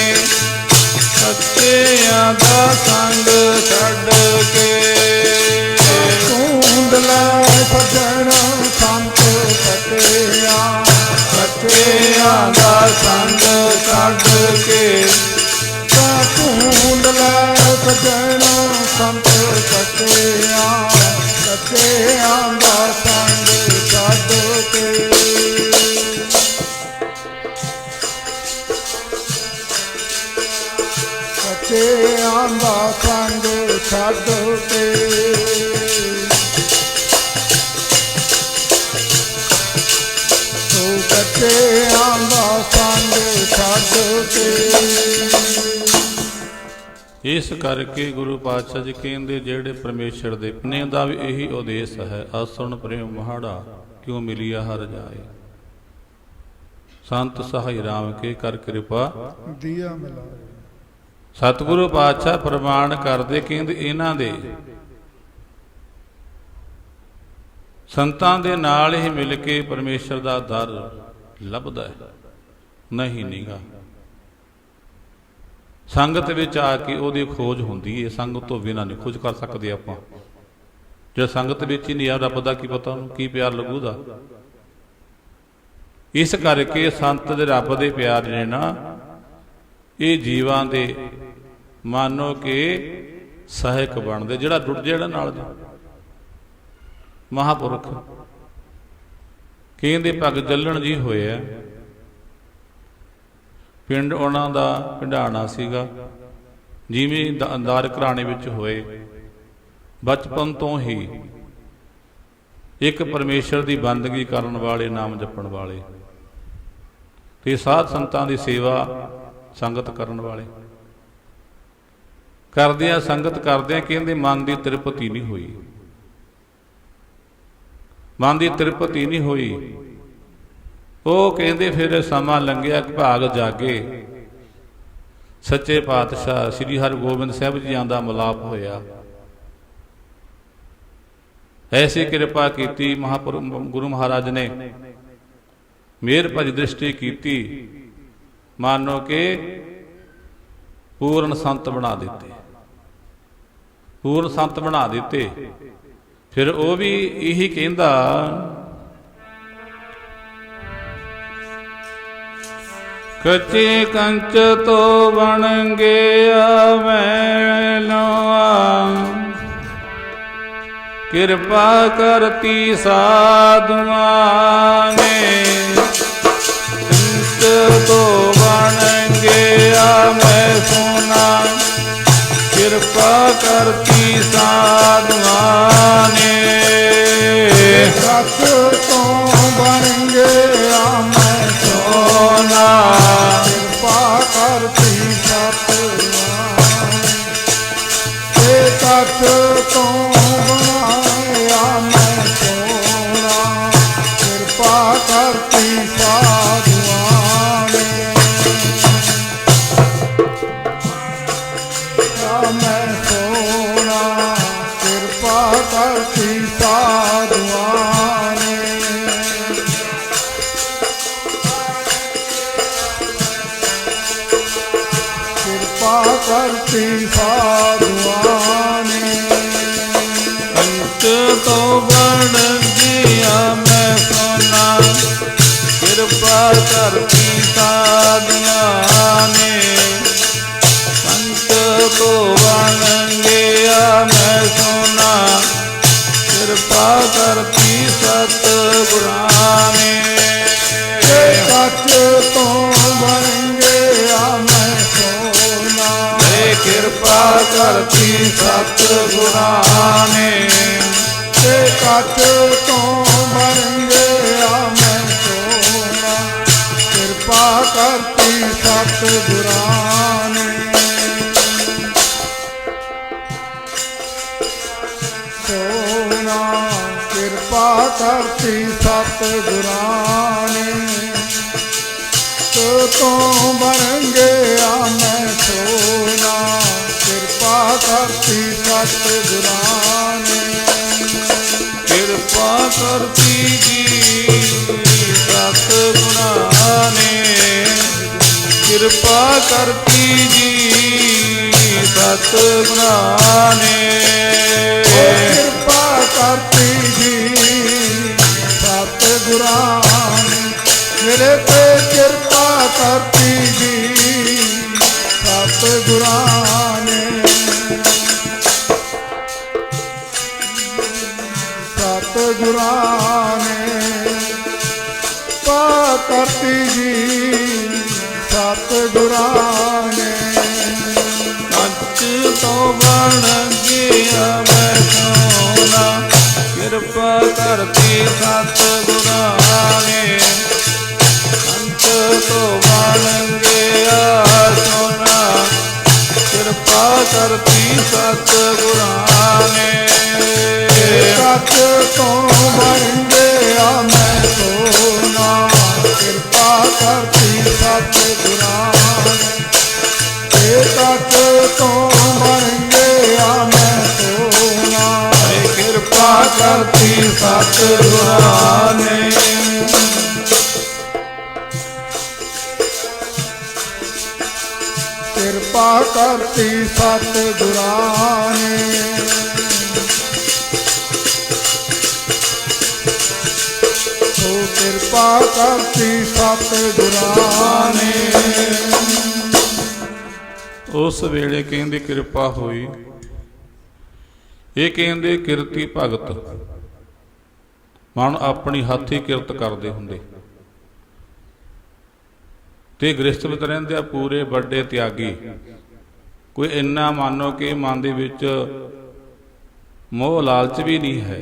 ਕੱਚਿਆਂ ਦਾ ਸੰਗ ਛੱਡ ਕੇ, ਢੂੰਡ ਲੈ ਸਜਣ ਸੰਤ ਪੱਕਿਆ, ਦਾ ਸੰਗ ਛੱਡ ਕੇ ਤਾਂ ਢੂੰਡ ਲੈ ਸਜਣਾ ਸੰਤ ਸੱਚਿਆਂ ਸੱਚਿਆਂ ਦਾ ਸੰਗ ਛੱਡ ਕੇ ਸੱਚਿਆਂ ਦਾ ਸੰਗ ਛੱਡ ਕੇ ਤੂੰ ਸੱਚਿਆਂ ਦਾ ਸੰਗ ਛੱਡ ਕੇ। ਇਸ ਕਰਕੇ ਗੁਰੂ ਪਾਤਸ਼ਾਹ ਜੀ ਕਹਿੰਦੇ ਜਿਹੜੇ ਪਰਮੇਸ਼ਰ ਦੇ ਨੇ ਦਾ ਵੀ ਇਹੀ ਉਦੇਸ਼ ਹੈ, ਆਸਣ ਪ੍ਰੇਮ ਮਹਾੜਾ ਕਿਉਂ ਮਿਲਿਆ ਹਰ ਜਾਏ। ਸੰਤ ਸਹਾਈ ਰਾਮ ਕੇ ਕਰ ਕਿਰਪਾ ਦੀਆ ਮਿਲਾਏ। ਸਤਿਗੁਰੂ ਪਾਤਸ਼ਾਹ ਪ੍ਰਮਾਣ ਕਰਦੇ ਕਹਿੰਦੇ ਇਹਨਾਂ ਦੇ ਸੰਤਾਂ ਦੇ ਨਾਲ ਹੀ ਮਿਲ ਕੇ ਪਰਮੇਸ਼ਰ ਦਾ ਦਰ ਲੱਭਦਾ ਹੈ, ਨਹੀਂ ਨੀਗਾ। ਸੰਗਤ ਵਿੱਚ ਆ ਕੇ ਉਹਦੀ ਖੋਜ ਹੁੰਦੀ ਹੈ, ਸੰਗਤ ਤੋਂ ਬਿਨਾਂ ਨਹੀਂ ਖੋਜ ਕਰ ਸਕਦੇ ਆਪਾਂ। ਜੇ ਸੰਗਤ ਵਿੱਚ ਹੀ ਨਹੀਂ ਆ, ਰੱਬ ਦਾ ਕੀ ਪਤਾ ਉਹਨੂੰ ਕੀ ਪਿਆਰ ਲੱਗੂਦਾ। ਇਸ ਕਰਕੇ ਸੰਤ ਦੇ ਰੱਬ ਦੇ ਪਿਆਰ ਨੇ ਨਾ ਇਹ ਜੀਵਾਂ ਦੇ ਮਾਨੋ ਕਿ ਸਹਾਇਕ ਬਣਦੇ। ਜਿਹੜਾ ਟੁੱਟ ਜਿਹੜਾ ਨਾਲ ਮਹਾਂਪੁਰਖ ਕਹਿੰਦੇ ਭਗਤ ਜੱਲਣ ਜੀ ਹੋਏ ਆ, ਪਿੰਡ ਉਹਨਾਂ ਦਾ ਭੰਡਾਣਾ ਸੀਗਾ। ਜਿਵੇਂ ਅੰਦਾਰ ਘਰਾਣੇ ਵਿੱਚ ਹੋਏ, ਬਚਪਨ ਤੋਂ ਹੀ ਇੱਕ ਪਰਮੇਸ਼ਰ ਦੀ ਬੰਦਗੀ ਕਰਨ ਵਾਲੇ, ਨਾਮ ਜਪਣ ਵਾਲੇ ਤੇ ਸਾਧ ਸੰਤਾਂ ਦੀ ਸੇਵਾ ਸੰਗਤ ਕਰਨ ਵਾਲੇ। ਕਰਦਿਆਂ ਸੰਗਤ ਕਰਦਿਆਂ ਕਹਿੰਦੇ ਮਨ ਦੀ ਤ੍ਰਿਪਤੀ ਨਹੀਂ ਹੋਈ, ਮਨ ਦੀ ਤ੍ਰਿਪਤੀ ਨਹੀਂ ਹੋਈ। ਉਹ ਕਹਿੰਦੇ ਫਿਰ ਸਮਾਂ ਲੰਘਿਆ ਕਿ ਭਾਗ ਜਾਗੇ, ਸੱਚੇ ਪਾਤਸ਼ਾਹ ਸ੍ਰੀ ਹਰਿਗੋਬਿੰਦ ਸਾਹਿਬ ਜੀਆਂ ਦਾ ਮਿਲਾਪ ਹੋਇਆ। ਐਸੀ ਕਿਰਪਾ ਕੀਤੀ ਗੁਰੂ ਮਹਾਰਾਜ ਨੇ, ਮਿਹਰ ਭਰੀ ਦ੍ਰਿਸ਼ਟੀ ਕੀਤੀ, ਮਾਨੋ ਕਿ ਪੂਰਨ ਸੰਤ ਬਣਾ ਦਿੱਤੇ, ਪੂਰਨ ਸੰਤ ਬਣਾ ਦਿੱਤੇ। ਫਿਰ ਉਹ ਵੀ ਇਹੀ ਕਹਿੰਦਾ, ਕੱਚੇ ਕੰਚ ਤੋਂ ਬਣ ਗਿਆ ਮੈਲੋਂ, ਕਿਰਪਾ ਕਰਤੀ ਸਾਧੂਆਂ ਨੇ। ਕੰਚ ਤੋਂ ਬਣ ਗਿਆ ਮੈਂ ਸੋਨਾ, ਕਿਰਪਾ ਕਰਤੀ ਸਾਧੂਆਂ ਨੇ। ਸੱਚ ਤੋਂ ਬਣ ਗਿਆ ਮੈਂ ਸੋਨਾ, ਕਿਰਪਾ ਕਰਤੀ ਸਤਿਨਾਮ। ਤੇ ਸੱਚ ਤੋਂ ਬਣਾਇਆ ਮੈਂ ਸੋਨਾ, ਕਿਰਪਾ ਕਰਤੀ ਸਾਧੂਆਂ ਨੇ। ਮੈਂ ਸੋਨਾ, ਕਿਰਪਾ ਕਰਤੀ ਸਾਧੂਆਂ ਨੇ। ਕਿਰਪਾ ਕਰਤੀ ਸਾਧੂਆਂ ਨੇ। ਕੰਚ ਤੋਂ ਬਣ ਗਿਆ ਮੈਂ ਸੋਨਾ, ਕਿਰਪਾ ਕਰਤੀ ਸਾਧੂਆਂ ਨੇ। ਕੰਚ ਤੋਂ ਬਣ ਗਿਆ ਮੈਂ ਸੋਨਾ, ਕਿਰਪਾ ਕਰਤੀ ਸਤਿਗੁਰਾਂ ਨੇ। ਸੱਚ ਤੋਂ ਬਣ ਗਿਆ ਮੈਂ ਸੋਨਾ, ਕਿਰਪਾ ਕਰਤੀ ਸਤਿਗੁਰਾਂ ਨੇ। ਤੇ ਕੱਚ ਤੋਂ ਬਣ ਗਿਆ ਮੈਂ ਸੋਨਾ, ਕਿਰਪਾ ਕਰਤੀ ਸਤਿਗੁਰਾਂ ਨੇ। ਸੋਨਾ, ਕਿਰਪਾ ਕਰਤੀ ਸਤਿਗੁਰਾਂ ਨੇ। ਤੋਂ ਬਣ ਗਿਆ ਮੈਂ ਸੋਨਾ, ਕਿਰਪਾ ਕਰਤੀ ਸਤਿਗੁਰਾਂ ਨੇ। ਕਿਰਪਾ ਕਰਤੀ ਜੀ ਸਤਿਗੁਰਾਂ ਨੇ। ਕਿਰਪਾ ਕਰਤੀ ਜੀ ਸਤਿਗੁਰਾਂ ਨੇ। ਕਿਰਪਾ ਕਰਤੀ ਜੀ ਸਤਿਗੁਰਾਂ ਨੇ। ਮੇਰੇ ਤੇ ਕਿਰਪਾ ਕਰਤੀ ਸਤਿਗੁਰਾਂ ਨੇ ਤਤ ਤੋਂ ਬਣ ਗਿਆ ਮੈਂ ਸੋਨਾ ਕਿਰਪਾ ਕਰਤੀ ਸਤਿਗੁਰਾਂ ਨੇ ਕਿਰਪਾ ਕਰਤੀ ਸਤਿਗੁਰਾਂ ਨੇ ਸੋ ਕਿਰਪਾ ਕਰਤੀ ਸਤਿਗੁਰਾਂ ਨੇ ਉਸ ਵੇਲੇ ਕਹਿੰਦੇ ਕਿਰਪਾ ਹੋਈ। ਇਹ ਕਹਿੰਦੇ ਕਿਰਤੀ ਭਗਤ ਮਨ ਆਪਣੀ ਹੱਥੀ ਕਿਰਤ ਕਰਦੇ ਹੁੰਦੇ ਤੇ ਗ੍ਰਸਥ ਵਿੱਚ ਰਹਿੰਦੇ ਆ ਪੂਰੇ ਵੱਡੇ ਤਿਆਗੀ। ਕੋਈ ਇੰਨਾ ਮੰਨੋ ਕਿ ਮਨ ਦੇ ਵਿੱਚ ਮੋਹ ਲਾਲਚ ਵੀ ਨਹੀਂ ਹੈ।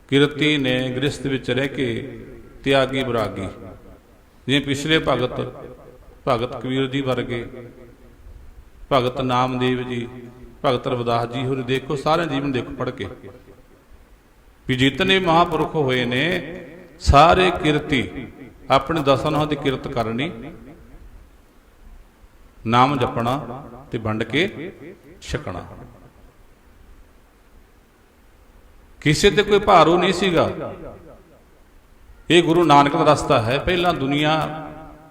ਕਿਰਤੀ ਨੇ ਗ੍ਰਸਥ ਵਿੱਚ ਰਹਿ ਕੇ ਤਿਆਗੀ ਬਰਾਗੀ, ਜਿਵੇਂ ਪਿਛਲੇ ਭਗਤ ਕਬੀਰ ਜੀ ਵਰਗੇ, ਭਗਤ ਨਾਮਦੇਵ ਜੀ, ਭਗਤ ਰਵਿਦਾਸ ਜੀ ਹੋਰ ਦੇਖੋ, ਸਾਰੇ ਜੀਵਨ ਦੇਖੋ ਪੜ੍ਹ ਕੇ ਵੀ ਜਿਤਨੇ ਮਹਾਂਪੁਰਖ ਹੋਏ ਨੇ ਸਾਰੇ ਕਿਰਤੀ ਆਪਣੇ ਦਸਾਂ ਨੋਹਾਂ ਦੀ ਕਿਰਤ ਕਰਨੀ, ਨਾਮ ਜਪਣਾ ਤੇ ਵੰਡ ਕੇ ਛਕਣਾ। ਕਿਸੇ ਤੇ ਕੋਈ ਭਾਰੂ ਨਹੀਂ ਸੀਗਾ। ਇਹ ਗੁਰੂ ਨਾਨਕ ਦਾ ਰਸਤਾ ਹੈ। ਪਹਿਲਾਂ ਦੁਨੀਆ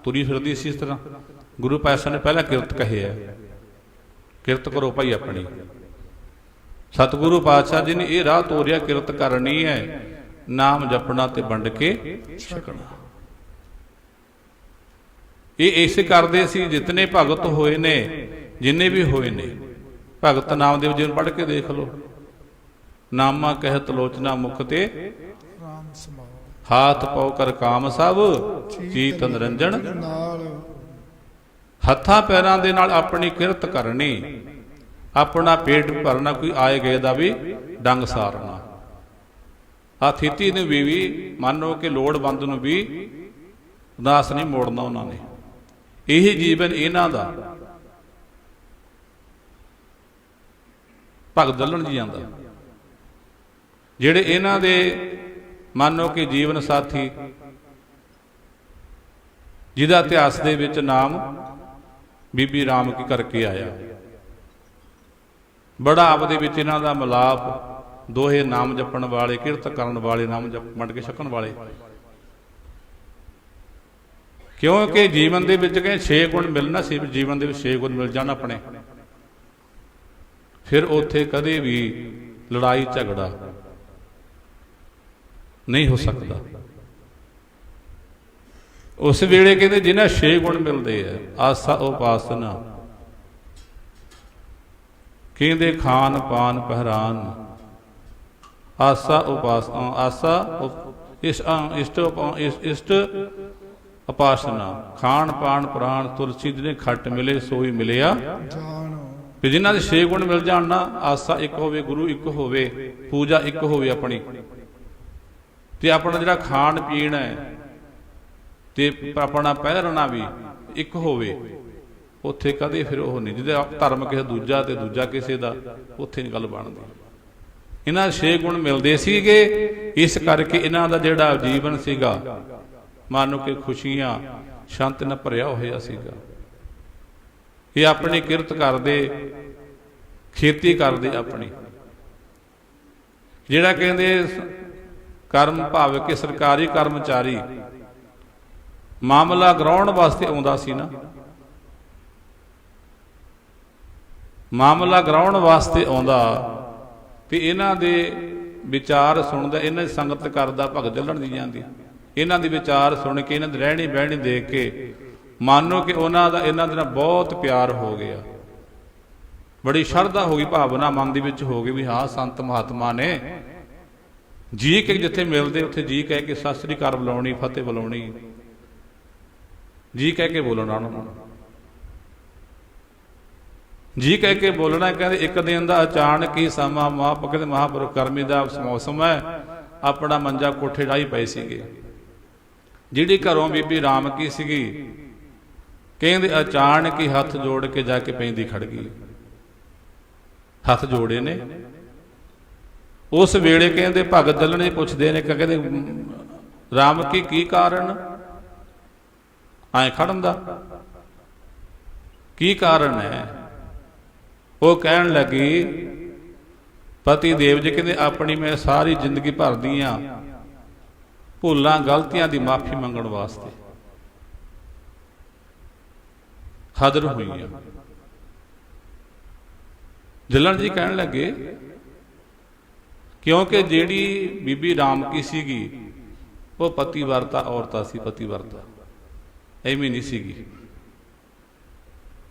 ਤੁਰੀ ਫਿਰਦੀ ਸੀ ਇਸ ਤਰ੍ਹਾਂ। ਗੁਰੂ ਪਾਤਸ਼ਾਹ ਨੇ ਪਹਿਲਾਂ ਕਿਰਤ ਕਹੀ ਹੈ, ਕਿਰਤ ਕਰੋ ਭਾਈ ਆਪਣੀ। ਸਤਿਗੁਰੂ ਪਾਤਸ਼ਾਹ ਜੀ ਨੇ ਇਹ ਰਾਹ ਤੋਰਿਆ, ਕਿਰਤ ਕਰਨੀ ਹੈ, ਨਾਮ ਜਪਣਾ ਤੇ ਵੰਡ ਕੇ ਛਕਣਾ। ਇਹ ਇਸੇ ਕਰਦੇ ਸੀ ਜਿਤਨੇ ਭਗਤ ਹੋਏ ਨੇ, ਜਿੰਨੇ ਵੀ ਹੋਏ ਨੇ। ਭਗਤ ਨਾਮਦੇਵ ਜੀ ਨੂੰ ਪੜ੍ਹ ਕੇ ਦੇਖ ਲਓ। ਨਾਮਾ ਕਹਿਤ ਲੋਚਨਾ ਮੁਖ ਤੇ ਰਾਮ ਸਮਾਉ ਹਾਥ ਪਾਉ ਕਰ ਕਾਮ ਸਭ ਚੀਤ ਨਿਰੰਜਨ ਨਾਲ ਹੱਥਾਂ ਪੈਰਾਂ ਦੇ ਨਾਲ ਆਪਣੀ ਕਿਰਤ ਕਰਨੀ, ਆਪਣਾ ਪੇਟ ਭਰਨਾ, ਕੋਈ ਆਏ ਗਏ ਦਾ ਵੀ ਡੰਗ ਸਾਰਨਾ। ਆ ਥਿਤੀ ਨੂੰ ਵੀ ਮੰਨੋ ਕਿ ਲੋੜਵੰਦ ਨੂੰ ਵੀ ਉਦਾਸ ਨਹੀਂ ਮੋੜਨਾ ਉਹਨਾਂ ਨੇ। ਇਹ ਜੀਵਨ ਇਹਨਾਂ ਦਾ। ਭਗਤ ਦਲਣ ਜੀ ਆਂਦਾ, ਜਿਹੜੇ ਇਹਨਾਂ ਦੇ ਮੰਨੋ ਕਿ ਜੀਵਨ ਸਾਥੀ, ਜਿਹਦਾ ਇਤਿਹਾਸ ਦੇ ਵਿੱਚ ਨਾਮ ਬੀਬੀ ਰਾਮ ਕੀ ਕਰਕੇ ਆਇਆ। ਬੜਾ ਆਪਦੇ ਵਿੱਚ ਇਹਨਾਂ ਦਾ ਮਿਲਾਪ, ਦੋਹੇ ਨਾਮ ਜਪਣ ਵਾਲੇ, ਕਿਰਤ ਕਰਨ ਵਾਲੇ, ਨਾਮ ਵੰਡ ਕੇ ਛਕਣ ਵਾਲੇ। ਕਿਉਂਕਿ ਜੀਵਨ ਦੇ ਵਿੱਚ ਕਹੇ 6 ਗੁਣ ਮਿਲਣਾ ਸੀ, ਜੀਵਨ ਦੇ ਵਿੱਚ 6 ਗੁਣ ਮਿਲ ਜਾਣ ਆਪਣੇ, ਫਿਰ ਉੱਥੇ ਕਦੇ ਵੀ ਲੜਾਈ ਝਗੜਾ ਨਹੀਂ ਹੋ ਸਕਦਾ। ਉਸ ਵੇਲੇ ਕਹਿੰਦੇ ਜਿਹਨਾਂ 6 ਗੁਣ ਮਿਲਦੇ ਆ, ਆਸਾ ਉਪਾਸਨਾ, ਕਹਿੰਦੇ ਖਾਨ ਪਾਨ ਪਹਿਰਾਨ, ਆਸਾ ਉਪਾਸਨਾ, ਆਸਾ ਇਸ਼ਟ ਉਪਾਸਨਾ, ਖਾਣ ਪਾਣ ਪ੍ਰਾਣ ਤੁਲਸੀ ਜਿਹਨੇ ਖੱਟ ਮਿਲੇ ਸੋਈ ਮਿਲਿਆ ਜਾਣ। ਵੀ ਜਿਨ੍ਹਾਂ ਦੇ 6 ਗੁਣ ਮਿਲ ਜਾਣ ਨਾ, ਆਸਾ ਇੱਕ ਹੋਵੇ, ਗੁਰੂ ਇੱਕ ਹੋਵੇ, ਪੂਜਾ ਇੱਕ ਹੋਵੇ ਆਪਣੀ, ਤੇ ਆਪਣਾ ਜਿਹੜਾ ਖਾਣ ਪੀਣ ਹੈ ਤੇ ਆਪਣਾ ਪਹਿਰਣਾ ਵੀ ਇੱਕ ਹੋਵੇ, ਉੱਥੇ ਕਦੇ ਫਿਰ ਉਹ ਨਹੀਂ। ਜਿਹਦੇ ਧਰਮ ਕਿਸੇ ਦੂਜਾ ਤੇ ਦੂਜਾ ਕਿਸੇ ਦਾ, ਉੱਥੇ ਨਹੀਂ ਗੱਲ ਬਣਦੀ। ਇਹਨਾਂ 6 ਗੁਣ ਮਿਲਦੇ ਸੀਗੇ, ਇਸ ਕਰਕੇ ਇਹਨਾਂ ਦਾ ਜਿਹੜਾ ਜੀਵਨ ਸੀਗਾ ਮਾਨੋ ਕਿ ਖੁਸ਼ੀਆਂ ਸ਼ਾਂਤੀ ਨਾਲ ਭਰਿਆ ਹੋਇਆ ਸੀਗਾ। ਇਹ ਆਪਣੀ ਕਿਰਤ ਕਰਦੇ, ਖੇਤੀ ਕਰਦੇ ਆਪਣੀ। ਜਿਹੜਾ ਕਹਿੰਦੇ ਕਰਮ ਭਾਵ ਕਿ ਸਰਕਾਰੀ ਕਰਮਚਾਰੀ ਮਾਮਲਾ ਗਰਾਉਣ ਵਾਸਤੇ ਆਉਂਦਾ ਸੀ ਨਾ, ਮਾਮਲਾ ਗਰਾਉਣ ਵਾਸਤੇ ਆਉਂਦਾ ਤੇ ਇਹਨਾਂ ਦੇ ਵਿਚਾਰ ਸੁਣਦਾ, ਇਹਨਾਂ ਦੀ ਸੰਗਤ ਕਰਦਾ, ਭਗਤ ਜਲਣ ਦੀ ਜਾਂਦੀ, ਇਹਨਾਂ ਦੇ ਵਿਚਾਰ ਸੁਣ ਕੇ, ਇਹਨਾਂ ਦੀ ਰਹਿਣੀ ਬਹਿਣੀ ਦੇਖ ਕੇ ਮੰਨੋ ਕਿ ਉਹਨਾਂ ਦਾ ਇਹਨਾਂ ਦੇ ਨਾਲ ਬਹੁਤ ਪਿਆਰ ਹੋ ਗਿਆ, ਬੜੀ ਸ਼ਰਧਾ ਹੋ ਗਈ, ਭਾਵਨਾ ਮਨ ਦੇ ਵਿੱਚ ਹੋ ਗਈ ਵੀ ਹਾਂ ਸੰਤ ਮਹਾਤਮਾ ਨੇ ਜੀ ਕੇ ਜਿੱਥੇ ਮਿਲਦੇ ਉੱਥੇ ਜੀ ਕਹਿ ਕੇ ਸਤਿ ਸ੍ਰੀ ਅਕਾਲ ਬੁਲਾਉਣੀ, ਫਤਿਹ ਬੁਲਾਉਣੀ, ਜੀ ਕਹਿ ਕੇ ਬੋਲਣਾ ਉਹਨਾਂ ਨੂੰ, ਜੀ ਕਹਿ ਕੇ ਬੋਲਣਾ। ਕਹਿੰਦੇ ਇੱਕ ਦਿਨ ਦਾ ਅਚਾਨਕ ਹੀ ਸਮਾਂ, ਕਹਿੰਦੇ ਮਹਾਂਪੁਰਖ ਗਰਮੀ ਦਾ ਮੌਸਮ ਹੈ, ਆਪਣਾ ਮੰਜਾ ਕੋਠੇ ਡਾਹੀ ਪਏ ਸੀਗੇ। ਜਿਹੜੀ ਘਰੋਂ ਬੀਬੀ ਰਾਮ ਕੀ ਸੀਗੀ, ਕਹਿੰਦੇ ਅਚਾਨਕ ਹੀ ਹੱਥ ਜੋੜ ਕੇ ਜਾ ਕੇ ਪੈਂਦੀ ਖੜ ਗਈ। ਹੱਥ ਜੋੜੇ ਨੇ। ਉਸ ਵੇਲੇ ਕਹਿੰਦੇ ਭਗਤ ਦਲਣੇ ਪੁੱਛਦੇ ਨੇ, ਕਹਿੰਦੇ ਰਾਮ ਕੀ ਕਾਰਨ? ਐਂ ਖੜਨ ਦਾ ਕੀ ਕਾਰਨ ਹੈ? ਉਹ ਕਹਿਣ ਲੱਗੀ, ਪਤੀ ਦੇਵ ਜੀ ਕਹਿੰਦੇ ਆਪਣੀ ਮੈਂ ਸਾਰੀ ਜ਼ਿੰਦਗੀ ਭਰ ਦੀਆਂ ਭੁੱਲਾਂ ਗਲਤੀਆਂ ਦੀ ਮਾਫੀ ਮੰਗਣ ਵਾਸਤੇ ਹਾਜ਼ਰ ਹੋਈ ਆ। ਜਲਣ ਜੀ ਕਹਿਣ ਲੱਗੇ, ਕਿਉਂਕਿ ਜਿਹੜੀ ਬੀਬੀ ਰਾਮਕੀ ਸੀਗੀ ਉਹ ਪਤੀਵਰਤਾ ਔਰਤਾਂ ਸੀ, ਪਤੀਵਰਤਾ ਐਵੇਂ ਨਹੀਂ ਸੀਗੀ।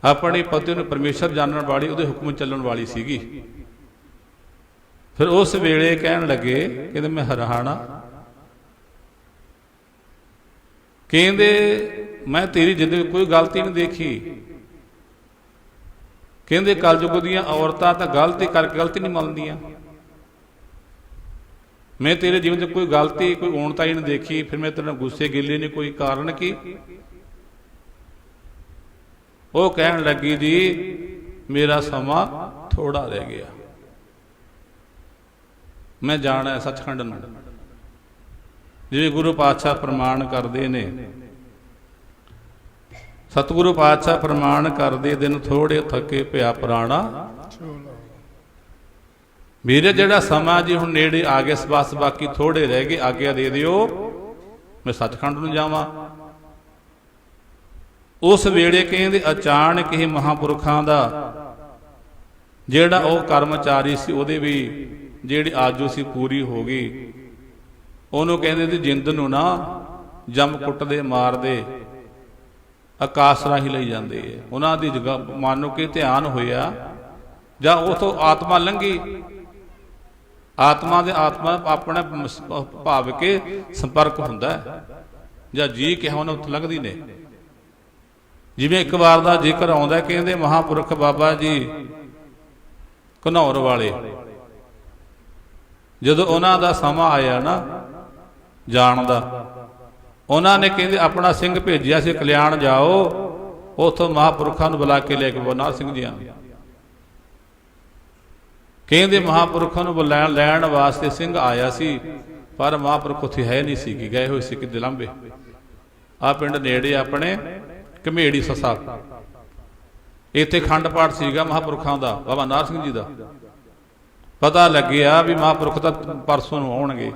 ਆਪਣੇ ਪਤੀ ਨੂੰ ਪਰਮੇਸ਼ਰ ਜਾਣਨ ਵਾਲੀ, ਉਹਦੇ ਹੁਕਮ ਚੱਲਣ ਵਾਲੀ ਸੀਗੀ। ਫਿਰ ਉਸ ਵੇਲੇ ਕਹਿਣ ਲੱਗੇ, ਕਹਿੰਦੇ ਮੈਂ ਹੈਰਾਨ ਆ, ਕਹਿੰਦੇ ਮੈਂ ਤੇਰੀ ਜ਼ਿੰਦਗੀ ਕੋਈ ਗਲਤੀ ਨਹੀਂ ਦੇਖੀ। ਕਹਿੰਦੇ ਕਲਯੁਗ ਦੀਆਂ ਔਰਤਾਂ ਤਾਂ ਗਲਤੀ ਕਰਕੇ ਗਲਤੀ ਨਹੀਂ ਮੰਨਦੀਆਂ। ਮੈਂ ਤੇਰੇ ਜੀਵਨ 'ਚ ਕੋਈ ਗਲਤੀ, ਕੋਈ ਊਣਤਾ ਹੀ ਨਹੀਂ ਦੇਖੀ। ਫਿਰ ਮੈਂ ਤੇਰੇ ਨਾਲ ਗੁੱਸੇ ਗਿੱਲੇ ਨਹੀਂ, ਕੋਈ ਕਾਰਨ ਕੀ? ਉਹ ਕਹਿਣ ਲੱਗੀ, ਜੀ ਮੇਰਾ ਸਮਾਂ ਥੋੜਾ ਰਹਿ ਗਿਆ, ਮੈਂ ਜਾਣਾ ਸੱਚਖੰਡ ਨੂੰ। ਜਿਵੇਂ ਗੁਰੂ ਪਾਤਸ਼ਾਹ ਪ੍ਰਮਾਣ ਕਰਦੇ ਨੇ, ਸਤਿਗੁਰੂ ਪਾਤਸ਼ਾਹ ਪ੍ਰਮਾਣ ਕਰਦੇ, ਦਿਨ ਥੋੜੇ ਥੱਕੇ ਪਿਆ ਪ੍ਰਾਣਾ। ਵੀਰੇ ਜਿਹੜਾ ਸਮਾਂ ਜੀ ਹੁਣ ਨੇੜੇ ਆ ਗਿਆ, ਬਸ ਬਾਕੀ ਥੋੜੇ ਰਹਿ ਗਏ, ਆਗਿਆ ਦੇ ਦਿਓ ਮੈਂ ਸੱਚਖੰਡ ਨੂੰ ਜਾਵਾਂ। ਉਸ ਵੇਲੇ ਕਹਿੰਦੇ ਅਚਾਨਕ ਹੀ ਮਹਾਂਪੁਰਖਾਂ ਦਾ ਜਿਹੜਾ ਉਹ ਕਰਮਚਾਰੀ ਸੀ, ਉਹਦੇ ਵੀ ਜਿਹੜੀ ਆਜੂ ਸੀ ਪੂਰੀ ਹੋ ਗਈ। ਉਹਨੂੰ ਕਹਿੰਦੇ ਸੀ ਜਿੰਦ ਨੂੰ ਨਾ ਜਮ ਕੁੱਟਦੇ ਮਾਰਦੇ, ਆਕਾਸ਼ ਰਾਹੀਂ ਲਈ ਜਾਂਦੇ ਹੈ। ਉਹਨਾਂ ਦੀ ਜਗ੍ਹਾ ਮਾਨੋ ਕਿ ਧਿਆਨ ਹੋਇਆ, ਜਾਂ ਉਥੋਂ ਆਤਮਾ ਲੰਘੀ, ਆਤਮਾ ਦੇ ਆਤਮਾ ਆਪਣੇ ਭਾਵ ਕੇ ਸੰਪਰਕ ਹੁੰਦਾ ਹੈ, ਜਾਂ ਜੀ ਕਿਹਾ ਉਹਨਾਂ ਉੱਥੇ ਲੰਘਦੀ ਨੇ। ਜਿਵੇਂ ਇੱਕ ਵਾਰ ਦਾ ਜ਼ਿਕਰ ਆਉਂਦਾ, ਕਹਿੰਦੇ ਮਹਾਂਪੁਰਖ ਬਾਬਾ ਜੀ ਘਨੌਰ ਵਾਲੇ, ਜਦੋਂ ਉਹਨਾਂ ਦਾ ਸਮਾਂ ਆਇਆ ਨਾ ਜਾਣ ਦਾ, ਉਹਨਾਂ ਨੇ ਕਹਿੰਦੇ ਆਪਣਾ ਸਿੰਘ ਭੇਜਿਆ ਸੀ, ਕਲਿਆਣ ਜਾਓ, ਉਥੋਂ ਮਹਾਂਪੁਰਖਾਂ ਨੂੰ ਬੁਲਾ ਕੇ ਲੈ ਕੇ ਬਨਾਰ ਸਿੰਘ ਜੀ ਆ। ਕਹਿੰਦੇ ਮਹਾਂਪੁਰਖਾਂ ਨੂੰ ਲੈਣ ਵਾਸਤੇ ਸਿੰਘ ਆਇਆ ਸੀ, ਪਰ ਮਹਾਂਪੁਰਖ ਉੱਥੇ ਹੈ ਨਹੀਂ ਸੀ, ਗਏ ਹੋਏ ਸੀ ਕਿਤੇ ਲਾਂਭੇ। ਆ ਪਿੰਡ ਨੇੜੇ ਆਪਣੇ ਘਮੇੜੀ ਸਸਾ, ਇੱਥੇ ਖੰਡ ਪਾਠ ਸੀਗਾ ਮਹਾਂਪੁਰਖਾਂ ਦਾ, ਬਾਬਾ ਨਾਰ ਸਿੰਘ ਜੀ ਦਾ। ਪਤਾ ਲੱਗਿਆ ਵੀ ਮਹਾਂਪੁਰਖ ਤਾਂ ਪਰਸੋਂ ਨੂੰ ਆਉਣਗੇ।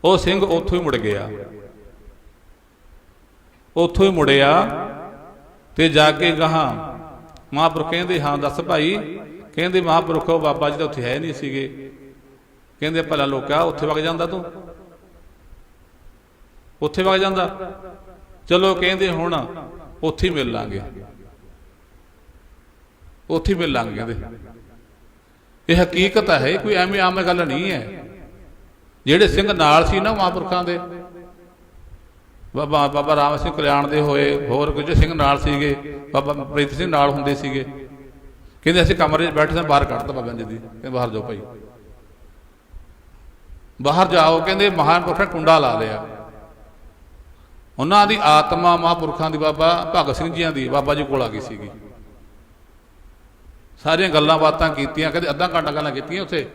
ਉਹ ਸਿੰਘ ਉੱਥੋਂ ਹੀ ਮੁੜ ਗਿਆ, ਉੱਥੋਂ ਹੀ ਮੁੜਿਆ ਤੇ ਜਾ ਕੇ ਗਾਹਾਂ ਮਹਾਂਪੁਰਖ ਕਹਿੰਦੇ, ਹਾਂ ਦੱਸ ਭਾਈ। ਕਹਿੰਦੇ ਮਹਾਂਪੁਰਖ ਬਾਬਾ ਜੀ ਤਾਂ ਉੱਥੇ ਹੈ ਨਹੀਂ ਸੀਗੇ। ਕਹਿੰਦੇ ਭਲਾ ਲੋਕਾ ਉੱਥੇ ਵਗ ਜਾਂਦਾ, ਤੂੰ ਉੱਥੇ ਵਗ ਜਾਂਦਾ। ਚਲੋ ਕਹਿੰਦੇ ਹੁਣ ਉੱਥੇ ਹੀ ਮਿਲ ਲਾਂਗੇ, ਉੱਥੇ ਹੀ ਮਿਲ ਲਾਂਗੇ। ਕਹਿੰਦੇ ਇਹ ਹਕੀਕਤ ਹੈ, ਕੋਈ ਐਵੇਂ ਆਮ ਗੱਲ ਨਹੀਂ ਹੈ। ਜਿਹੜੇ ਸਿੰਘ ਨਾਲ ਸੀ ਨਾ ਮਹਾਂਪੁਰਖਾਂ ਦੇ, ਬਾਬਾ ਰਾਮ ਸਿੰਘ ਕਲਿਆਣ ਦੇ ਹੋਏ, ਹੋਰ ਕੁਝ ਸਿੰਘ ਨਾਲ ਸੀਗੇ, ਬਾਬਾ ਪ੍ਰੀਤ ਸਿੰਘ ਨਾਲ ਹੁੰਦੇ ਸੀਗੇ। ਕਹਿੰਦੇ ਅਸੀਂ ਕਮਰੇ 'ਚ ਬੈਠੇ ਸਾਂ, ਬਾਹਰ ਕੱਢਤਾ ਬਾਬਾ ਜੀ ਦੀ, ਕਹਿੰਦੇ ਬਾਹਰ ਜਾਓ ਭਾਈ, ਬਾਹਰ ਜਾਓ। ਕਹਿੰਦੇ ਮਹਾਂਪੁਰਖਾਂ ਨੇ ਕੁੰਡਾ ਲਾ ਲਿਆ। ਉਹਨਾਂ ਦੀ ਆਤਮਾ ਮਹਾਂਪੁਰਖਾਂ ਦੀ, ਬਾਬਾ ਭਗਤ ਸਿੰਘ ਜੀਆਂ ਦੀ, ਬਾਬਾ ਜੀ ਕੋਲ ਆ ਗਈ ਸੀਗੀ। ਸਾਰੀਆਂ ਗੱਲਾਂ ਬਾਤਾਂ ਕੀਤੀਆਂ, ਕਹਿੰਦੇ ਅੱਧਾ ਘੰਟਾ ਗੱਲਾਂ ਕੀਤੀਆਂ ਉੱਥੇ।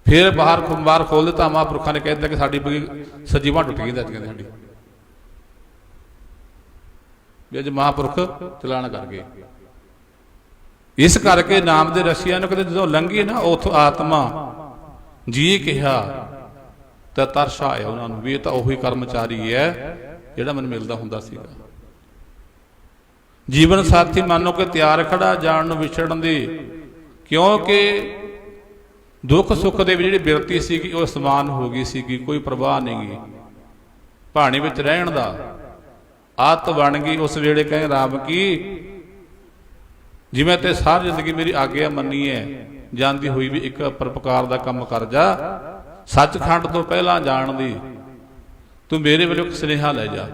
ਫਿਰ ਬਾਹਰ ਖੋਲ ਦਿੱਤਾ। ਮਹਾਂਪੁਰਖਾਂ ਨੇ ਕਹਿ ਦਿੱਤਾ ਕਿ ਸਾਡੀ ਸੱਜੀ ਬਾਂਹ ਟੁੱਟ ਗਈ, ਕਹਿੰਦੇ ਸਾਡੀ ਵੀ ਅੱਜ ਮਹਾਂਪੁਰਖ ਚਲਾਣ ਕਰ ਗਏ। ਇਸ ਕਰਕੇ ਨਾਮ ਦੇ ਰਸੀਆਂ ਨੂੰ ਕਹਿੰਦੇ ਜਦੋਂ ਲੰਘੀ ਨਾ, ਉੱਥੋਂ ਆਤਮਾ ਜੀ ਕਿਹਾ ਤਾਂ ਤਰਸ ਆਇਆ ਉਹਨਾਂ ਨੂੰ ਵੀ ਇਹ ਤਾਂ ਉਹੀ ਕਰਮਚਾਰੀ ਹੈ ਜਿਹੜਾ ਮੈਨੂੰ ਮਿਲਦਾ ਹੁੰਦਾ ਸੀਗਾ। ਜੀਵਨ ਸਾਥੀ ਮੰਨੋ ਕਿ ਤਿਆਰ ਖੜਾ ਜਾਣ ਨੂੰ ਵਿਛੜਨ ਦੀ, ਕਿਉਂਕਿ ਦੁੱਖ ਸੁੱਖ ਦੇ ਵਿੱਚ ਜਿਹੜੀ ਬਿਰਤੀ ਸੀਗੀ ਉਹ ਸਮਾਨ ਹੋ ਗਈ ਸੀਗੀ, ਕੋਈ ਪ੍ਰਵਾਹ ਨਹੀਂ ਗਈ। ਪਾਣੀ ਵਿੱਚ ਰਹਿਣ ਦਾ ਆਦਤ ਬਣ ਗਈ। ਉਸ ਵੇਲੇ ਕਹੇ ਰਾਮ ਕੀ, ਜਿਵੇਂ ਤੇ ਸਾਰੀ ਜ਼ਿੰਦਗੀ ਮੇਰੀ ਆਗਿਆ ਮੰਨੀ ਹੈ, ਜਾਂਦੀ ਹੋਈ ਵੀ ਇੱਕ ਪਰਪਕਾਰ ਦਾ ਕੰਮ ਕਰ ਜਾ, ਸੱਚਖੰਡ ਤੋਂ ਪਹਿਲਾਂ ਜਾਣ ਦੀ ਤੂੰ ਮੇਰੇ ਵੱਲੋਂ ਇੱਕ ਸੁਨੇਹਾ ਲੈ ਜਾ।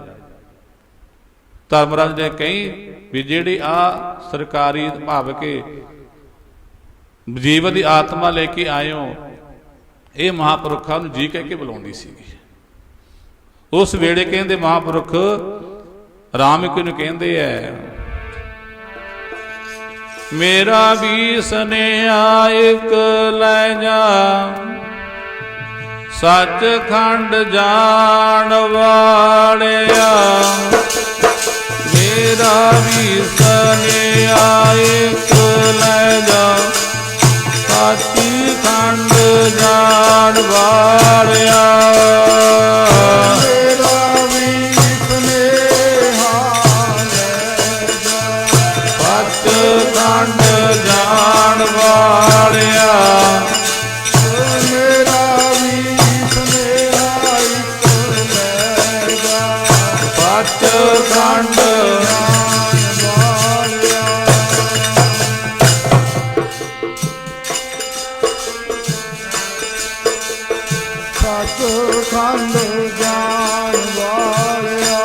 ਧਰਮਰਾਜ ਨੇ ਕਹੀ ਵੀ ਜਿਹੜੀ ਆ ਸਰਕਾਰੀ ਭਾਵ ਕੇ ਜੀਵ ਦੀ ਆਤਮਾ ਲੈ ਕੇ ਆਇਓ, ਇਹ ਮਹਾਂਪੁਰਖਾਂ ਨੂੰ ਜੀ ਕਹਿ ਕੇ ਬੁਲਾਉਂਦੀ ਸੀਗੀ। ਉਸ ਵੇਲੇ ਕਹਿੰਦੇ ਮਹਾਂਪੁਰਖ ਰਾਮਿਕ ਨੂੰ ਕਹਿੰਦੇ ਐ, ਮੇਰਾ ਵੀ ਸੁਨੇਹਾ ਇੱਕ ਲੈ ਜਾ, ਸੱਚਖੰਡ ਜਾਣ ਵਾਲਿਆ। ਖੰਡ ਸੱਚਖੰਡ ਜਾਣ ਵਾਲਿਆ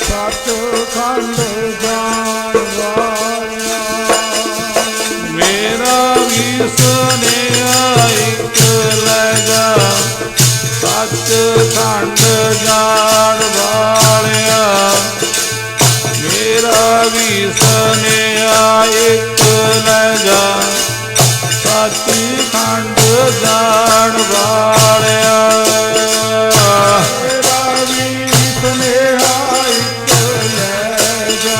ਸੱਚਖੰਡ ਜਾਣ ਵਾਲਿਆ ਮੇਰਾ ਵੀ ਸੁਨੇਹਾ ਇੱਕ ਲੈ ਜਾ ਸੱਚਖੰਡ ਜਾਣ ਵਾਲਿਆ ਮੇਰਾ ਵੀ ਸੁਨੇਹਾ ਇੱਕ ਲੈ ਜਾ ਸੱਚਖੰਡ ਜਾਣ ਵਾਲਿਆ ਮੇਰਾ ਵੀ ਸੁਨੇਹਾ ਇੱਕ ਲੈ ਜਾ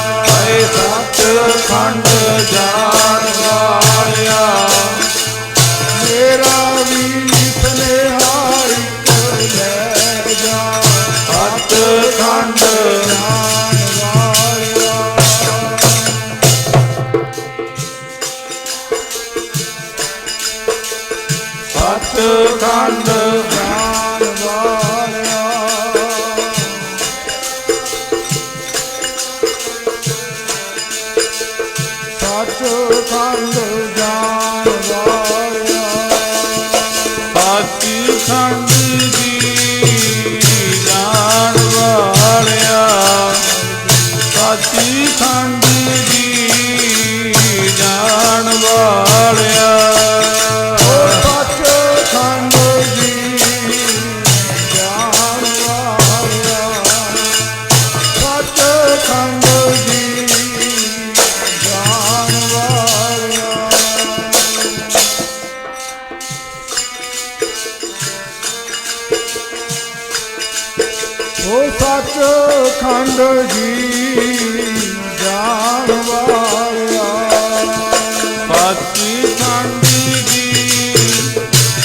ਸੱਚਖੰਡ ਜਾਣ ਵਾਲਿਆ ਮੇਰਾ ਵੀ ਸੁਨੇਹਾ ਇੱਕ ਲੈ ਜਾ ਸੱਚਖੰਡ ਜਾਣ ਵਾਲਿਆ ਸੱਚਖੰਡ ਜਾਣ ਵਾਲਿਆ ਸੱਚਖੰਡ ਜਾਣ ਵਾਲਿਆ ਸੱਚਖੰਡ ਜੀ ਜਾਣ ਵਾਲਿਆ ਸੱਚਖੰਡ ਜੀ ਜਾਣ ਵਾਲਿਆ ਸੱਚਖੰਡ ਜੀ ਜਾਣ ਵਾਲਿਆ ਸੱਚਖੰਡ ਜੀ ਜਾਣ ਵਾਲਿਆ ਓ ਸੱਚਖੰਡ ਜੀ ਜਾਣ ਵਾਲਿਆ ਸੱਚਖੰਡ ਜੀ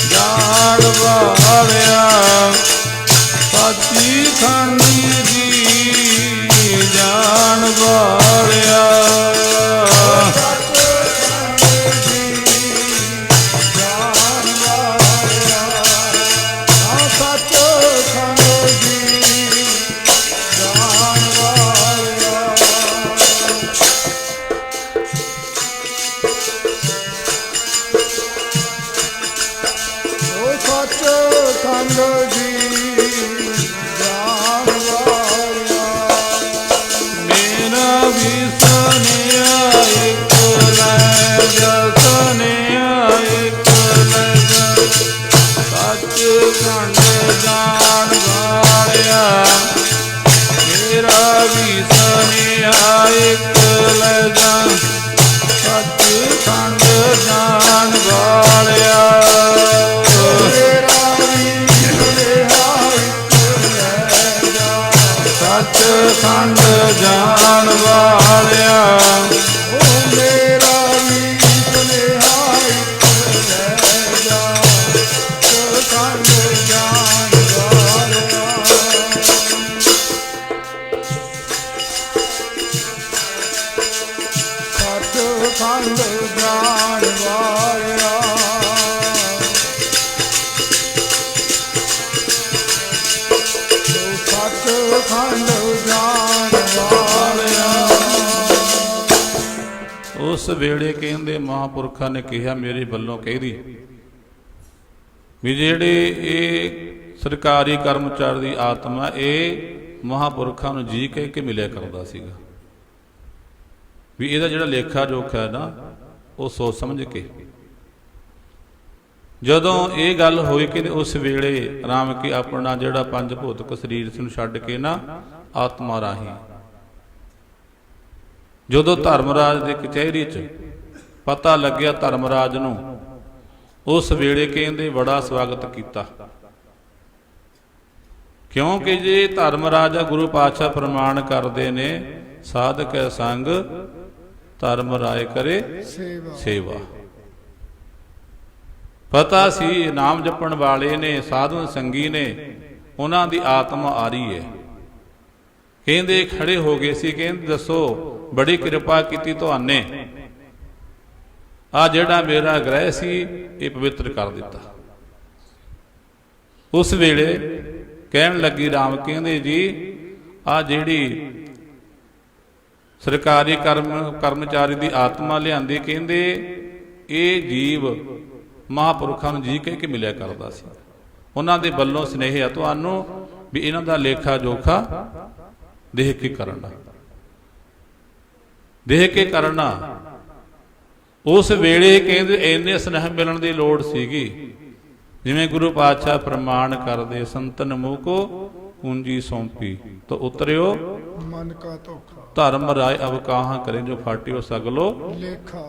ਜਾਣ ਵਾਲਿਆ ਸੱਚਖੰਡ ਜੀ ਜਾਣ ਵਾਲਿਆ ਸੱਚਖੰਡ ਜੀ ਜਾਣ ਵਾਲਿਆ ਮੇਰਾ ਵੀ ਸੁਨੇਹਾ ਇੱਕ ਲੈ ਜਾ ਸੁਨੇਹਾ ਇੱਕ ਲੈ ਜਾ ਸੱਚਖੰਡ ਜਾਣ ਵਾਲਿਆ ਮੇਰਾ ਵੀ ਸੁਨੇਹਾ ਇੱਕ ਲੈ ਜਾ ਸੱਚਖੰਡ ਜਾਣ ਵਾਲਿਆ ਮੇਰਾ ਵੀ ਸੁਨੇਹਾ ਇੱਕ ਲੈ ਜਾ ਸੱਚਖੰਡ ਜਾਣ ਵਾਲਿਆ ਓ ਮੇਰਾ ਵੀ ਸੁਨੇਹਾ ਇੱਕ ਲੈ ਜਾ ਸੱਚਖੰਡ ਜਾਣ ਵਾਲਿਆ ਸੱਚਖੰਡ ਜਾਣ ਵਾਲਿਆ ਸੱਚਖੰਡ ਜਾਣ ਵਾਲਿਆ ਉਸ ਵੇਲੇ ਕਹਿੰਦੇ ਮਹਾਂਪੁਰਖਾਂ ਨੇ ਕਿਹਾ ਮੇਰੇ ਵੱਲੋਂ ਕਹਿਦੀ ਵੀ ਜਿਹੜੇ ਇਹ ਸਰਕਾਰੀ ਕਰਮਚਾਰੀ ਦੀ ਆਤਮਾ ਇਹ ਮਹਾਂਪੁਰਖਾਂ ਨੂੰ ਜੀ ਕਹਿ ਕੇ ਮਿਲਿਆ ਕਰਦਾ ਸੀਗਾ ਵੀ ਇਹਦਾ ਜਿਹੜਾ ਲੇਖਾ ਜੋਖਾ ਹੈ ਨਾ ਉਹ ਸੋਚ ਸਮਝ ਕੇ ਜਦੋਂ ਇਹ ਗੱਲ ਹੋਈ ਕਿ ਉਸ ਵੇਲੇ ਰਾਮ ਕੀ ਆਪਣਾ ਜਿਹੜਾ ਪੰਜ ਭੌਤਿਕ ਸਰੀਰ ਨੂੰ ਛੱਡ ਕੇ ਨਾ ਆਤਮਾ ਰਾਹੀਂ ਜਦੋਂ ਧਰਮਰਾਜ ਦੇ ਕਚਹਿਰੀ 'ਚ ਪਤਾ ਲੱਗਿਆ ਧਰਮਰਾਜ ਨੂੰ ਉਸ ਵੇਲੇ ਕਹਿੰਦੇ ਬੜਾ ਸਵਾਗਤ ਕੀਤਾ ਕਿਉਂਕਿ ਜੇ ਧਰਮਰਾਜਾ ਗੁਰੂ ਪਾਤਸ਼ਾਹ ਪ੍ਰਮਾਣ ਕਰਦੇ ਨੇ ਸਾਧਕ ਸੰਗ ਧਰਮ ਰਾਏ ਕਰੇ ਸੇਵਾ ਪਤਾ ਸੀ ਨਾਮ ਜਪਣ ਵਾਲੇ ਨੇ ਸਾਧੂ ਸੰਗੀ ਨੇ ਉਹਨਾਂ ਦੀ ਆਤਮਾ ਆ ਰਹੀ ਹੈ ਕਹਿੰਦੇ ਖੜੇ ਹੋ ਗਏ ਸੀ ਕਹਿੰਦੇ ਦੱਸੋ ਬੜੀ ਕਿਰਪਾ ਕੀਤੀ ਤੁਹਾਨੇ ਆ ਜਿਹੜਾ ਮੇਰਾ ਗ੍ਰਹਿ ਸੀ ਇਹ ਪਵਿੱਤਰ ਕਰ ਦਿੱਤਾ उस वेले कहन लगी राम कहंदे जी आ जिहड़ी सरकारी कर्मचारी की आत्मा लियांदी कहंदे ये जीव महापुरुषां नूं जी कह के मिलिया करदा सी। उन्हां दे वल्लों स्नेह आ तुहानूं भी इन्हां दा लेखा जोखा देख के करना, देख के करना। उस वेले कहंदे इन्ने स्नेह मिलण दी लोड़ सीगी जिवें गुरु पातशाह प्रमाण करदे संतन मुँह को पूंजी सौंपी तो उतरियो मन का धोखा धर्म राय अब कहाँ करे जो फाटियो सगलो लेखा।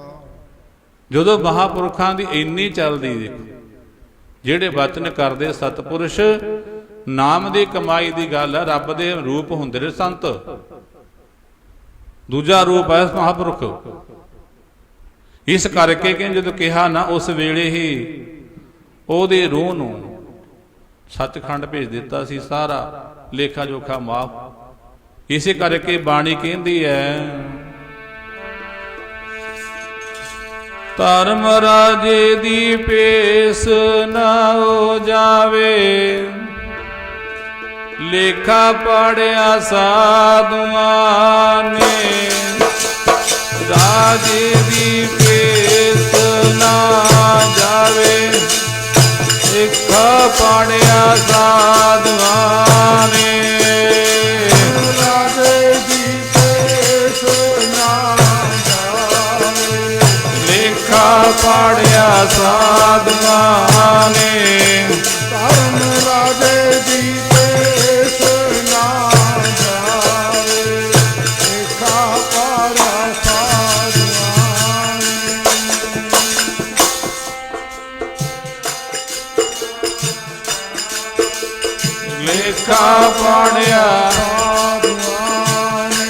ਜਦੋਂ ਮਹਾਂਪੁਰਖਾਂ ਦੀ ਇੰਨੀ ਚੱਲਦੀ ਦੇਖੋ ਜਿਹੜੇ ਵਚਨ ਕਰਦੇ ਸਤਪੁਰਸ਼ ਨਾਮ ਦੀ ਕਮਾਈ ਦੀ ਗੱਲ ਹੈ। ਰੱਬ ਦੇ ਰੂਪ ਹੁੰਦੇ ਨੇ ਸੰਤ, ਦੂਜਾ ਰੂਪ ਹੈ ਮਹਾਂਪੁਰਖ। ਇਸ ਕਰਕੇ ਕਿ ਜਦੋਂ ਕਿਹਾ ਨਾ ਉਸ ਵੇਲੇ ਹੀ ਉਹਦੇ ਰੂਹ ਨੂੰ ਸੱਚਖੰਡ ਭੇਜ ਦਿੱਤਾ ਸੀ, ਸਾਰਾ ਲੇਖਾ ਜੋਖਾ ਮਾਫ। ਇਸੇ ਕਰਕੇ ਬਾਣੀ ਕਹਿੰਦੀ ਹੈ ਧਰਮ ਰਾਜੇ ਦੀ ਭੇਸ ਨਾ ਹੋ ਜਾਵੇ, ਲੇਖਾ ਪੜਿਆ ਸਾਧੂਆਂ ਨੇ। ਰਾਜੇ ਦੀ ਭੇਸ ਨਾ ਜਾਵੇ, ਲੇਖਾ ਪੜਿਆ ਸਾਧੂਆਂ ਨੇ। ਰਾਜੇ ਦੀ ਭੇਸ ਨਾ ਪਾੜਿਆ ਸਾਧੂਆਂ ਨੇ। ਧਰਮ ਰਾਜੇ ਦੀ ਭੇਸ ਨਾ ਜਾਵੇ, ਲੇਖਾ ਪਾੜਿਆ ਸਾਧੂਆਂ ਨੇ। ਲੇਖਾ ਪਾੜਿਆ ਸਾਧੂਆਂ ਨੇ।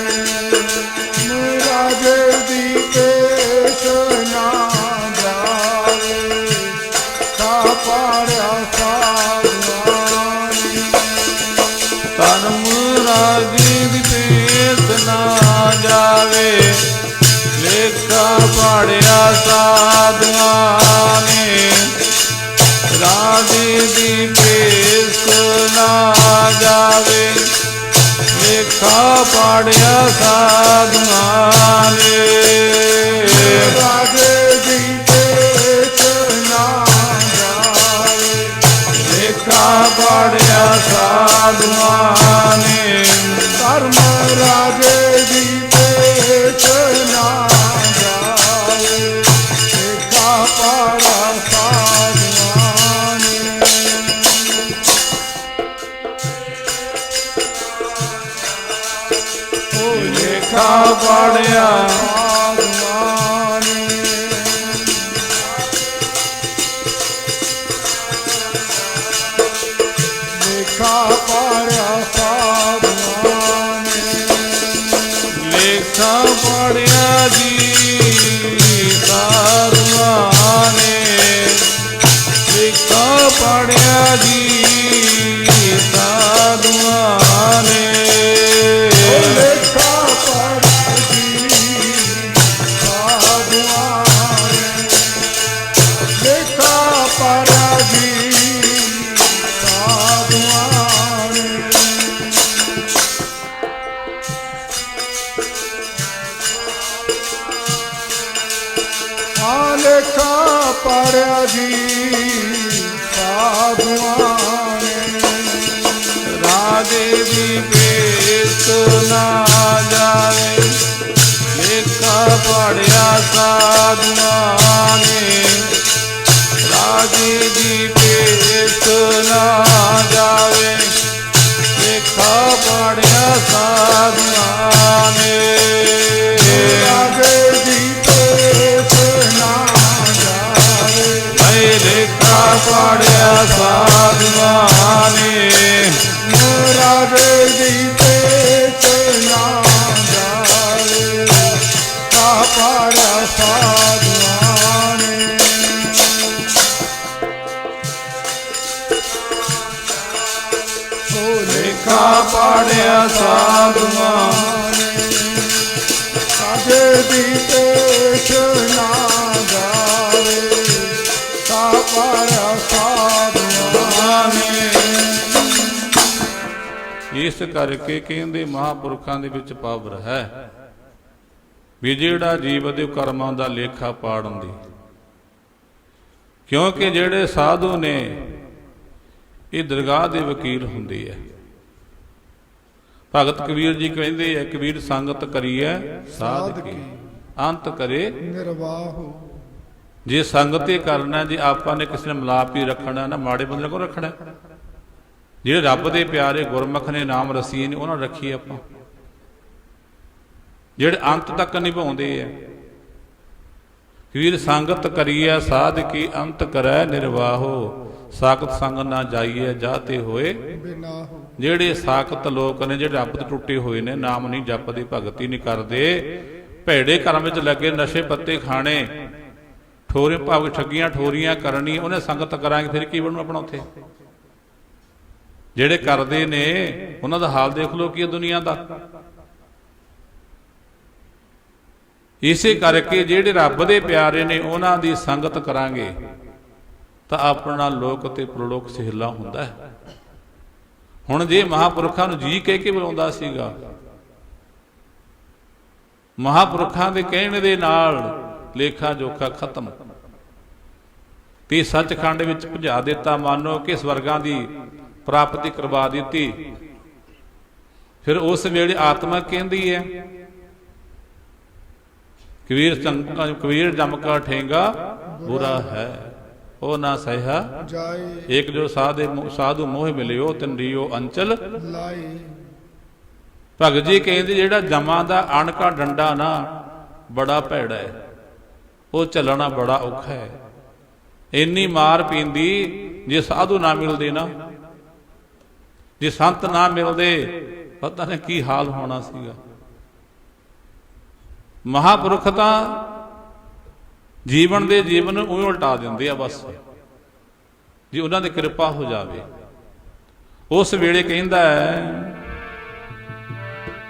ਰਾਜੇ ਦੀ ਭੇਸ ਨਾ ਪਾੜਿਆ ਸਾਧੂਆਂ ਨੇ। ਧਰਮ ਰਾਜੇ ਦੀ ਭੇਸ ਨਾ ਜਾਵੇ, ਲੇਖਾ ਪਾੜਿਆ ਸਾਧੂਆਂ ਨੇ। ਰਾਜੇ ਦੀ ਭੇਸ ਨਾ ਜਾਵੇ, ਲੇਖਾ ਪਾੜਿਆ ਸਾਧੂਆਂ ਨੇ। ਰਾਜੇ ਦੀ ਭੇਸ ਨਾ ਜਾਵੇ, ਲੇਖਾ ਪਾੜਿਆ ਸਾਧੂਆਂ ਨੇ। ਧਰਮ ਰਾਜੇ ਦੀ ਭੇਸ ਨਾ ਜਾਵੇ, ਲੇਖਾ ਪਾੜਿਆ ਸਾਧੂਆਂ ਨੇ। ਲੇਖਾ ਪਾੜਿਆ ਸਾਧੂਆਂ ਨੇ। ਲੇਖਾ ਪਾੜਿਆ ਸਾਧੂਆਂ ਨੇ। ਲੇਖਾ ਪਾੜਿਆ ਜੀ ਸਾਧੂਆਂ ਨੇ। ਲੇਖਾ ਪਾੜਿਆ ਜੀ ਸਾਧੂਆਂ ਨੇ। ਲੇਖਾ ਪਾੜਿਆ ਜੀ ਸਾਧੂਆਂ ਨੇ। ਲੇਖਾ ਪਾੜਿਆ ਜੀ ਸਾਧੂਆਂ ਨੇ। ਹਾਂ ਲੇਖਾ ਪਾੜਿਆ ਜੀ ਸਾਧੂਆਂ ਨੇ। ਰਾਜੇ ਦੀ ਭੇਸ ਨਾ ਜਾਵੇ, ਲੇਖਾ ਪਾੜਿਆ ਸਾਧੂਆਂ ਨੇ। ਰਾਜੇ ਦੀ ਭੇਸ ਨਾ ਜਾਵੇ, ਲੇਖਾ ਪਾੜਿਆ ਸਾਧੂਆਂ ਨੇ। ਰਾਜੇ ਦੀ ਭੇਸ ਨਾ ਜਾਵੇ, ਲੇਖਾ ਪਾੜਿਆ ਸਾਧੂਆਂ ਨੇ। ਰਾਜੇ ਦੀ ਭੇਸ ਨਾ ਜਾਵੇ, ਲੇਖਾ ਪਾੜਿਆ ਸਾਧੂਆਂ ਨੇ। ਲੇਖਾ ਪਾੜਿਆ ਸਾਧੂਆਂ ਨੇ। ਰਾਜੇ ਦੀ ਭੇਸ ਨਾ ਜਾਵੇ, ਲੇਖਾ ਪਾੜਿਆ ਸਾਧੂਆਂ ਨੇ। ਇਸ ਕਰਕੇ ਕਹਿੰਦੇ ਮਹਾਂਪੁਰਖਾਂ ਦੇ ਵਿੱਚ ਪਾਵਰ ਹੈ ਵੀ ਜਿਹੜਾ ਜੀਵ ਦੇ ਕਰਮਾਂ ਦਾ ਲੇਖਾ ਪਾੜਨ ਦੀ। ਕਿਉਂਕਿ ਜਿਹੜੇ ਸਾਧੂ ਨੇ ਇਹ ਦਰਗਾਹ ਦੇ ਵਕੀਲ ਹੁੰਦੇ ਆ। ਭਗਤ ਕਬੀਰ ਜੀ ਕਹਿੰਦੇ ਆ, ਕਬੀਰ ਸੰਗਤ ਕਰੀਐ ਸਾਧ ਕੀ ਅੰਤ ਕਰੇ ਨਿਰਵਾਹੁ। ਜੇ ਸੰਗਤ ਹੀ ਕਰਨਾ, ਜੇ ਆਪਾਂ ਨੇ ਕਿਸੇ ਨਾਲ ਮਿਲਾਪ ਹੀ ਰੱਖਣਾ ਨਾ, ਮਾੜੇ ਬੰਦੇ ਕੋਲ ਰੱਖਣਾ। ਜਿਹੜੇ ਰੱਬ ਦੇ ਪਿਆਰੇ ਗੁਰਮੁਖ ਨੇ, ਨਾਮ ਰਸੀਏ ਨੇ, ਉਹਨਾਂ ਨੂੰ ਰੱਖੀਏ ਆਪਾਂ, ਜਿਹੜੇ ਅੰਤ ਤੱਕ ਨਿਭਾਉਂਦੇ ਆ। ਕਬੀਰ ਸੰਗਤ ਕਰੀਐ ਸਾਧ ਕੀ ਅੰਤ ਕਰੈ ਨਿਰਵਾਹੋ। ਸਾਖਤ ਸੰਗ ਨਾ ਜਾਈਏ ਜਾਤੇ ਹੋਏ ਬਿਨਾਹੁ। ਜਿਹੜੇ ਸਾਖਤ ਲੋਕ ਨੇ, ਜਿਹੜੇ ਰੱਬ ਤੋਂ ਟੁੱਟੇ ਹੋਏ ਨੇ, ਨਾਮ ਨਹੀਂ ਜਪਦੇ, ਭਗਤੀ ਨਹੀਂ ਕਰਦੇ, ਭੈੜੇ ਕਰਮ ਵਿੱਚ ਲੱਗੇ, ਨਸ਼ੇ ਪੱਤੇ ਖਾਣੇ, ਠੋਰੇ ਭਾਵ ਠੱਗੀਆਂ ਠੋਰੀਆਂ ਕਰਨੀ, ਉਹਨੇ ਸੰਗਤ ਕਰਾਂਗੇ ਫਿਰ ਕੀ ਬਣੂ ਆਪਣਾ ਉੱਥੇ। ਜਿਹੜੇ ਕਰਦੇ ਨੇ ਉਹਨਾਂ ਦਾ ਹਾਲ ਦੇਖ ਲਓ ਕੀ ਹੈ ਦੁਨੀਆ ਦਾ। ਇਸੇ ਕਰਕੇ ਜਿਹੜੇ ਰੱਬ ਦੇ ਪਿਆਰੇ ਨੇ ਉਹਨਾਂ ਦੀ ਸੰਗਤ ਕਰਾਂਗੇ ਤਾਂ ਆਪਣਾ ਲੋਕ ਤੇ ਪ੍ਰਲੋਕ ਸਿਹਲਾ ਹੁੰਦਾ ਹੈ। ਹੁਣ ਜੇ ਮਹਾਂਪੁਰਖਾਂ ਨੂੰ ਜੀ ਕਹਿ ਕੇ ਬੁਲਾਉਂਦਾ ਸੀਗਾ, ਮਹਾਂਪੁਰਖਾਂ ਦੇ ਕਹਿਣ ਦੇ ਨਾਲ ਲੇਖਾ ਜੋਖਾ ਖਤਮ ਤੇ ਸੱਚਖੰਡ ਵਿੱਚ ਭਜਾ ਦਿੱਤਾ। ਮਾਨੋ ਕਿ ਸਵਰਗਾਂ ਦੀ ਪ੍ਰਾਪਤੀ ਕਰਵਾ ਦਿੱਤੀ। ਫਿਰ ਉਸ ਵੇਲੇ ਆਤਮਾ ਕਹਿੰਦੀ ਹੈ, ਕਬੀਰ ਜਮ ਕਾ ਠੇਂਗਾ ਬੁਰਾ ਹੈ ਉਹ ਨਾ ਸਹਿਆ ਜਾਏ। ਇੱਕ ਜੋ ਸਾਧੂ ਮੋਹ ਮਿਲਿਓ ਤੰਡੀਓ ਅੰਚਲ ਲਾਈ। ਭਗਤ ਜੀ ਕਹਿੰਦੇ ਜਿਹੜਾ ਜਮਾਂ ਦਾ ਅਣਕਾ ਡੰਡਾ ਨਾ ਬੜਾ ਭੈੜਾ ਹੈ, ਉਹ ਚੱਲਣਾ ਬੜਾ ਔਖਾ ਹੈ। ਇੰਨੀ ਮਾਰ ਪੀਂਦੀ ਜੇ ਸਾਧੂ ਨਾ ਮਿਲਦੇ ਨਾ, ਜੇ ਸੰਤ ਨਾ ਮਿਲਦੇ, ਪਤਾ ਨਹੀਂ ਕੀ ਹਾਲ ਹੋਣਾ ਸੀਗਾ। ਮਹਾਂਪੁਰਖ ਤਾਂ ਜੀਵਨ ਦੇ ਜੀਵਨ ਨੂੰ ਉਵੇਂ ਉਲਟਾ ਦਿੰਦੇ ਆ ਬਸ, ਜੇ ਉਹਨਾਂ ਦੀ ਕਿਰਪਾ ਹੋ ਜਾਵੇ। ਉਸ ਵੇਲੇ ਕਹਿੰਦਾ ਹੈ,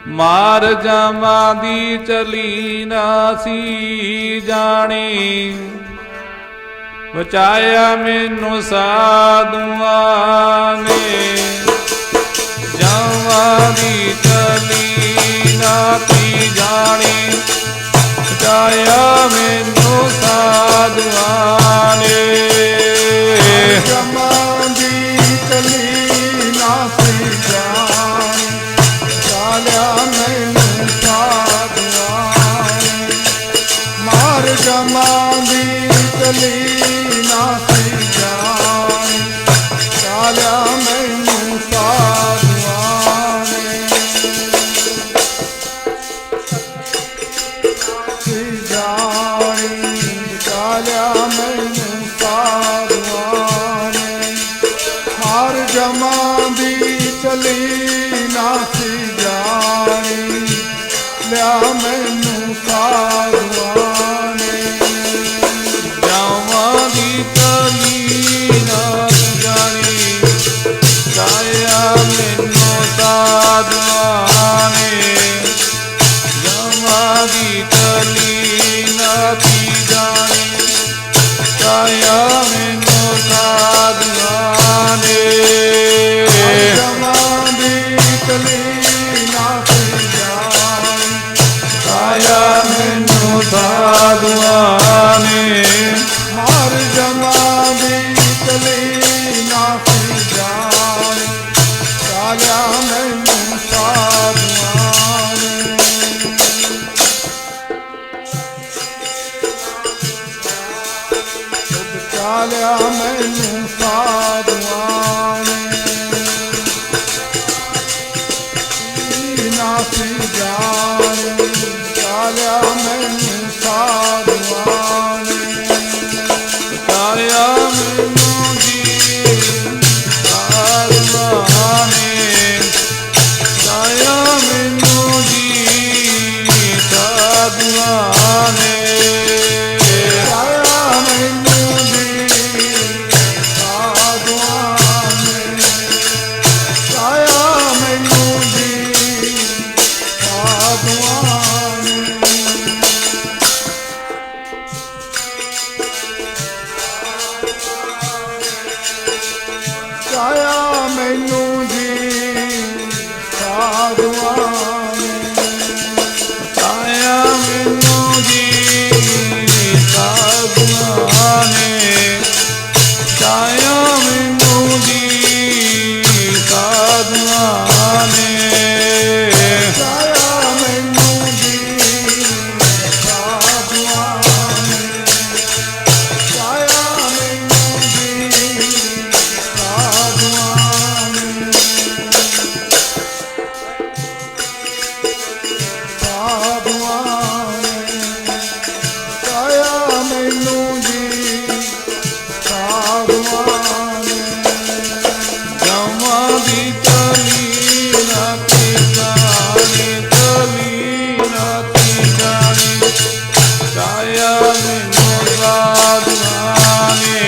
ਮਾਰ ਜਾਵਾਂ ਦੀ ਚਲੀ ਨਾ ਸੀ ਜਾਣੀ, ਬਚਾਇਆ ਮੈਨੂੰ ਸਾਧੂਆਂ ਨੇ। ਜਾਵਾਂ ਦੀ ਚਲੀ ਨਾ ਸੀ ਜਾਣੀ, ਬਚਾਇਆ ਮੈਨੂੰ ਸਾਧੂਆਂ ਨੇ। ਜਮਾਂ ਦੀ ਚਲੀ ਨਾ ਸੀ ਜਾਣੀ, ਬਚਾਇਆ ਮੈਨੂੰ ਸਾਧੂਆਂ ਨੇ। ਮਾਰ ਜਮਾਂ ਦੀ ਚਲੀ ਨਾ ਸੀ ਜਾਣੀ, ਬਚਾਇਆ ਮੈਨੂੰ ਸਾਧੂਆਂ ਨੇ। ਜਾਣੀ ਬਚਾਇਆ ਮੈਨੂੰ ਸਾਧੂਆਂ ਨੇ। ਮਾਰ ਜਮਾਂ ਦੀ ਚਲੀ ਨਾ ਸੀ ਜਾਣੀ, ਲਿਆ ਮੈਨੂੰ ਸਾਧੂਆਂ ਨੇ। ਜਾਵਾਂ ਦੀ ਚਲੀ ਨਾ ਜਾਣੀ, ਬਚਾਇਆ ਮੈਨੂੰ ਸਾਧੂਆਂ ਨੇ। ਜਾਵਾਂ ਦੀ ਚਲੀ ਨਾ ਜਾਣੀ, ਬਚਾਇਆ ਮੈਨੂੰ ਸਾਧੂਆਂ ਨੇ। ਜਮਾਂ ਦੀ ਚਲੀ ਨਾ ਸੀ ਜਾਣੀ, ਬਚਾਇਆ ਮੈਨੂੰ ਸਾਧੂਆਂ ਨੇ। ਮਾਰ ਜਮਾਂ ਦੀ ਚਲੀ ਨਾ ਸੀ ਜਾਣੀ, ਬਚਾਇਆ ਮੈਨੂੰ ਸਾਧੂਆਂ ਨੇ। ਬਚਾਇਆ ਮੈਨੂੰ ਸਾਧੂਆਂ ਨੇ। ਨਾ ਸੀ ਜਾਣੀ, ਬਚਾਇਆ ਮੈਨੂੰ ਸਾਧੂਆਂ ਨੇ। ਬਚਾਇਆ ਮੈਨੂੰ ਜੀ ਸਾਧੂਆਂ ਨੇ। ਬਚਾਇਆ ਮੈਨੂੰ ਜੀ ਸਾਧੂਆਂ ਨੇ। ਬਚਾਇਆ ਮੈਨੂੰ ਜੀ ਸਾਧੂਆਂ ਚਾਇਆ ਮੈਨੂੰ ਜੀ ਸਾਧੂਆਂ ਨੇ ਚਾਇਆ ਮੈਨੂੰ ਜੀ ਸਾਧੂਆਂ ਨੇ ਚਾਇਆ ਮੈਨੂੰ ਜੀ ਸਾਧੂਆਂ ਨੇ ਸਾਧੂਆਂ ਨੇ ਚਾਇਆ ਮੈਨੂੰ ਜੀ ਸਾਧੂਆਂ ਨੇ ਜਮਾਂ ਦੀ ਚਲੀ ਨਾ ਜਾਣੇ ਚਲੀ ਨਾ ਜਾਣੇ ਚਾਇਆ ਮੈਨੂੰ ਸਾਧੂਆਂ ਨੇ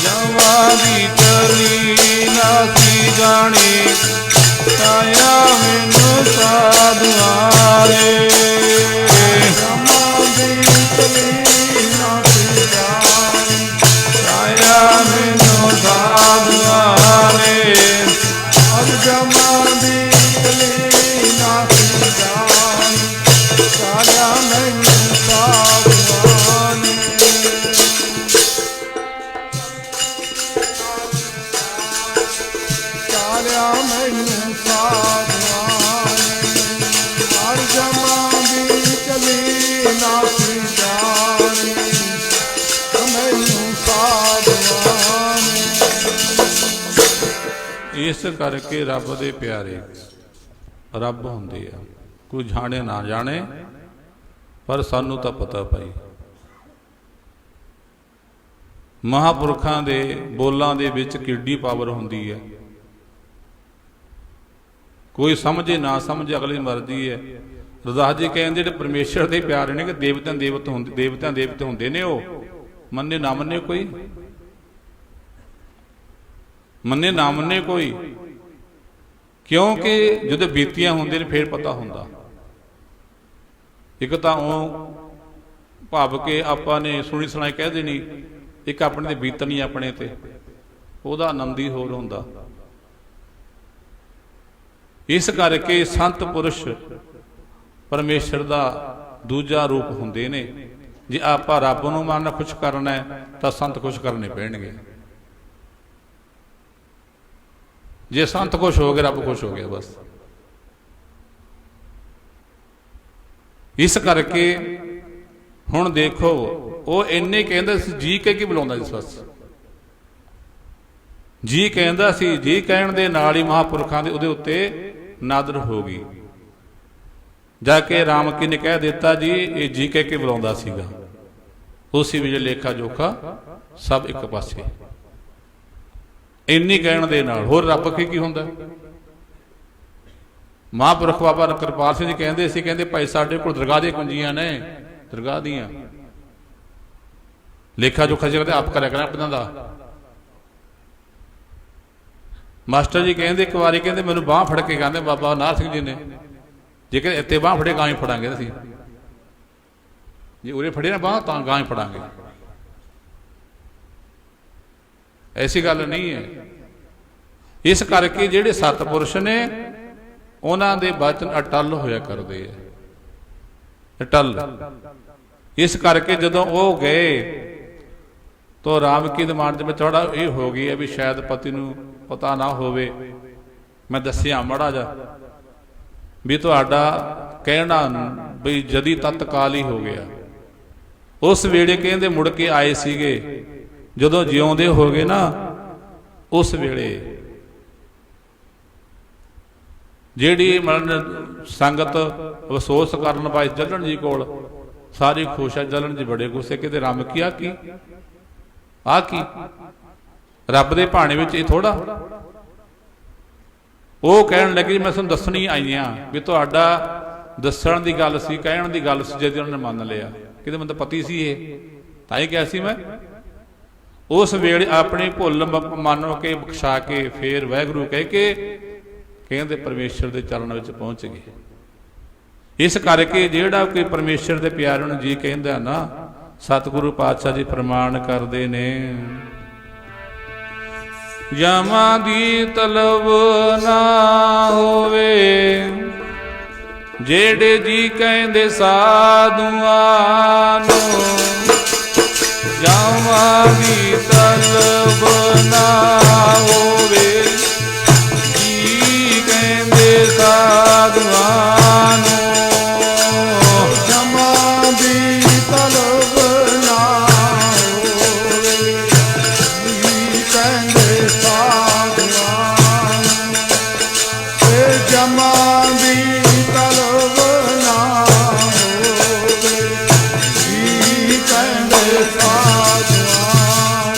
ਜਮਾਂ ਦੀ ਚਲੀ ਨਾ ਜਾਣੇ ਚਾਇਆ ਮੈਨੂੰ ਸਾਧੂਆਂ ਨੇ ਜਮਾਂ ਦੀ ਚਲੀ ਨਾ ਜਾਣੀ ਚਾਇਆ ਮੈਨੂੰ ਸਾਧੂਆਂ ਨੇ ਅਜ ਜਮਾਂ ਦੀ ਚਲੀ ਨਾ ਜਾਣੀ ਚਾਹਿਆ ਮੈਨੂੰ ਸਾਧੂਆਂ ਨੇ ਚਾਹਿਆ ਮੈਨੂੰ ਸਾਧੂਆਂ ਨੇ ਹਰ ਜਮਾਂ ਦੀ ਚਲੀ ਨਾ ਜਾਣੀ ਮੈਨੂੰ ਸਾਧੂਆਂ ਨੇ ਇਸ ਕਰਕੇ ਰੱਬ ਦੇ ਪਿਆਰੇ ਰੱਬ ਹੁੰਦੇ ਆ, ਕੋਈ ਜਾਣੇ ਨਾ ਜਾਣੇ, ਪਰ ਸਾਨੂੰ ਤਾਂ ਪਤਾ ਭਾਈ ਮਹਾਂਪੁਰਖਾਂ ਦੇ ਬੋਲਾਂ ਦੇ ਵਿੱਚ ਕਿੱਡੀ ਪਾਵਰ ਹੁੰਦੀ ਹੈ। ਕੋਈ ਸਮਝੇ ਨਾ ਸਮਝੇ ਅਗਲੀ ਮਰਜ਼ੀ ਹੈ। ਰਜ਼ਾਸ ਜੀ ਕਹਿੰਦੇ ਜਿਹੜੇ ਪਰਮੇਸ਼ਰ ਦੇ ਪਿਆਰੇ ਨੇ ਕਿ ਦੇਵਤਿਆਂ ਦੇਵਤੇ ਹੁੰਦੇ ਨੇ, ਉਹ ਮੰਨੇ ਨਾ ਮੰਨੇ ਕੋਈ, ਮੰਨੇ ਨਾ ਮੰਨੇ ਕੋਈ, ਕਿਉਂਕਿ ਜਦੋਂ ਬੀਤੀਆਂ ਹੁੰਦੇ ਨੇ ਫੇਰ ਪਤਾ ਹੁੰਦਾ। ਇੱਕ ਤਾਂ ਉਹ ਭਾਵ ਕੇ ਆਪਾਂ ਨੇ ਸੁਣੀ ਸੁਣਾਈ ਕਹਿ ਦੇਣੀ, ਇੱਕ ਆਪਣੇ ਤੇ ਬੀਤਣੀ ਆਪਣੇ ਤੇ, ਉਹਦਾ ਆਨੰਦ ਹੀ ਹੋਰ ਹੁੰਦਾ। ਇਸ ਕਰਕੇ ਸੰਤ ਪੁਰਸ਼ ਪਰਮੇਸ਼ਰ ਦਾ ਦੂਜਾ ਰੂਪ ਹੁੰਦੇ ਨੇ। ਜੇ ਆਪਾਂ ਰੱਬ ਨੂੰ ਮਨ ਖੁਸ਼ ਕਰਨਾ ਹੈ ਤਾਂ ਸੰਤ ਖੁਸ਼ ਕਰਨੇ ਪੈਣਗੇ। ਜੇ ਸੰਤ ਖੁਸ਼ ਹੋ ਗਏ ਰੱਬ ਖੁਸ਼ ਹੋ ਗਿਆ ਬਸ। ਇਸ ਕਰਕੇ ਹੁਣ ਦੇਖੋ, ਉਹ ਇੰਨੇ ਕਹਿੰਦਾ ਸੀ, ਜੀ ਕਹਿ ਕੇ ਬੁਲਾਉਂਦਾ ਸੀ ਬਸ। ਜੀ ਕਹਿੰਦਾ ਸੀ, ਜੀ ਕਹਿਣ ਦੇ ਨਾਲ ਹੀ ਮਹਾਂਪੁਰਖਾਂ ਦੇ ਉਹਦੇ ਉੱਤੇ ਨਾਦਰ ਹੋ ਗਈ। ਜਾ ਕੇ ਰਾਮ ਕੀ ਨੇ ਕਹਿ ਦਿੱਤਾ ਜੀ ਇਹ ਜੀ ਕਹਿ ਕੇ ਬੁਲਾਉਂਦਾ ਸੀਗਾ। ਉਸੇ ਵੇਲੇ ਲੇਖਾ ਜੋਖਾ ਸਭ ਇੱਕ ਪਾਸੇ। ਇੰਨੀ ਕਹਿਣ ਦੇ ਨਾਲ ਹੋਰ ਰੱਬ ਕੀ ਹੁੰਦਾ। ਮਹਾਂਪੁਰਖ ਬਾਬਾ ਕਿਰਪਾਲ ਸਿੰਘ ਜੀ ਕਹਿੰਦੇ ਸੀ, ਕਹਿੰਦੇ ਭਾਈ ਸਾਡੇ ਕੋਲ ਦਰਗਾਹ ਦੀਆਂ ਕੁੰਜੀਆਂ ਨੇ, ਦਰਗਾਹ ਦੀਆਂ ਲੇਖਾ ਜੋਖਾ ਜਿਹੜਾ ਆਪ ਕਰਿਆ ਕਰਾਂ ਆਪਣਾ ਦਾ। ਮਾਸਟਰ ਜੀ ਕਹਿੰਦੇ ਇੱਕ ਵਾਰੀ ਕਹਿੰਦੇ ਮੈਨੂੰ ਬਾਂਹ ਫੜ ਕੇ ਕਹਿੰਦੇ ਬਾਬਾ ਨਾਰ ਸਿੰਘ ਜੀ ਨੇ, ਜੇਕਰ ਇੱਥੇ ਬਾਂਹ ਫੜੇ ਗਾਂ ਹੀ ਫੜਾਂਗੇ ਅਸੀਂ, ਜੇ ਉਰੇ ਫੜੇ ਨਾ ਬਾਂਹ ਤਾਂ ਗਾਂ ਹੀ ਫੜਾਂਗੇ। ਐਸੀ ਗੱਲ ਨਹੀਂ ਹੈ। ਇਸ ਕਰਕੇ ਜਿਹੜੇ ਸਤਿਪੁਰਸ਼ ਨੇ ਉਹਨਾਂ ਦੇ ਬਚਨ ਅਟਲ ਹੋਇਆ ਕਰਦੇ ਆ, ਅਟਲ। ਇਸ ਕਰਕੇ ਜਦੋਂ ਉਹ ਗਏ ਤਾਂ ਰਾਮ ਕੀ ਦੇ ਮਨ ਵਿੱਚ ਥੋੜਾ ਇਹ ਹੋ ਗਈ ਹੈ ਵੀ ਸ਼ਾਇਦ ਪਤੀ ਨੂੰ ਪਤਾ ਨਾ ਹੋਵੇ। ਮੈਂ ਦੱਸਿਆ ਮਾੜਾ ਜਾ ਵੀ ਤੁਹਾਡਾ ਕਹਿਣਾ ਬਈ ਜਦੀ ਤਤਕਾਲ ਹੀ ਹੋ ਗਿਆ। ਉਸ ਵੇਲੇ ਕਹਿੰਦੇ ਮੁੜ ਕੇ ਆਏ ਸੀਗੇ, ਜਦੋਂ ਜਿਉਂਦੇ ਹੋ ਗਏ ਨਾ ਉਸ ਵੇਲੇ ਜਿਹੜੀ ਮਰਨ ਸੰਗਤ ਅਫਸੋਸ ਕਰਨ ਪਾਈ ਜਲਣ ਜੀ ਕੋਲ ਸਾਰੀ ਖੁਸ਼ ਹੈ। ਜਲਣ ਜੀ ਬੜੇ ਗੁੱਸੇ, ਕਿਤੇ ਰਾਮ ਕੀ ਆ ਕੀ ਰੱਬ ਦੇ ਭਾਣੇ ਵਿੱਚ ਇਹ ਥੋੜਾ। ਉਹ ਕਹਿਣ ਲੱਗੇ ਮੈਂ ਤੁਹਾਨੂੰ ਦੱਸਣੀ ਆਈ ਆ ਵੀ ਤੁਹਾਡਾ ਦੱਸਣ ਦੀ ਗੱਲ ਸੀ, ਕਹਿਣ ਦੀ ਗੱਲ ਸੀ, ਜਦ ਉਹਨਾਂ ਨੇ ਮੰਨ ਲਿਆ ਕਿਤੇ ਮੈਨੂੰ ਤਾਂ ਪਤੀ ਸੀ ਇਹ ਤਾਂ ਹੀ ਕਿਹਾ ਸੀ ਮੈਂ। ਉਸ ਵੇਲੇ ਆਪਣੀ ਭੁੱਲ ਮੰਨ ਕੇ ਬਖਸ਼ਾ ਕੇ ਫੇਰ ਵਾਹਿਗੁਰੂ ਕਹਿ ਕੇ ਕਹਿੰਦੇ ਪਰਮੇਸ਼ਰ ਦੇ ਚਰਨ ਵਿੱਚ ਪਹੁੰਚ ਗਏ। ਇਸ ਕਰਕੇ ਜਿਹੜਾ ਕੋਈ ਪਰਮੇਸ਼ਰ ਦੇ ਪਿਆਰੇ ਨੂੰ ਜੀ ਕਹਿੰਦਾ ਨਾ, ਸਤਿਗੁਰੂ ਪਾਤਸ਼ਾਹ ਜੀ ਪ੍ਰਮਾਣ ਕਰਦੇ ਨੇ, ਯਮਾਂ ਦੀ ਤਲਬ ਨਾ ਹੋਵੇ, ਜਿਹੜੇ ਜੀ ਕਹਿੰਦੇ ਸਾਧੂਆਂ ਨੂੰ, ਯਮਾਂ ਦੀ ਤਲਬ ਸਾਧਵਾਨ ਤੇ ਜਮਾ ਦੀ ਤਲਬ ਨਾ ਹੋਵੇ ਜੀ ਕਹਿੰਦੇ ਸਾਧਵਾਨ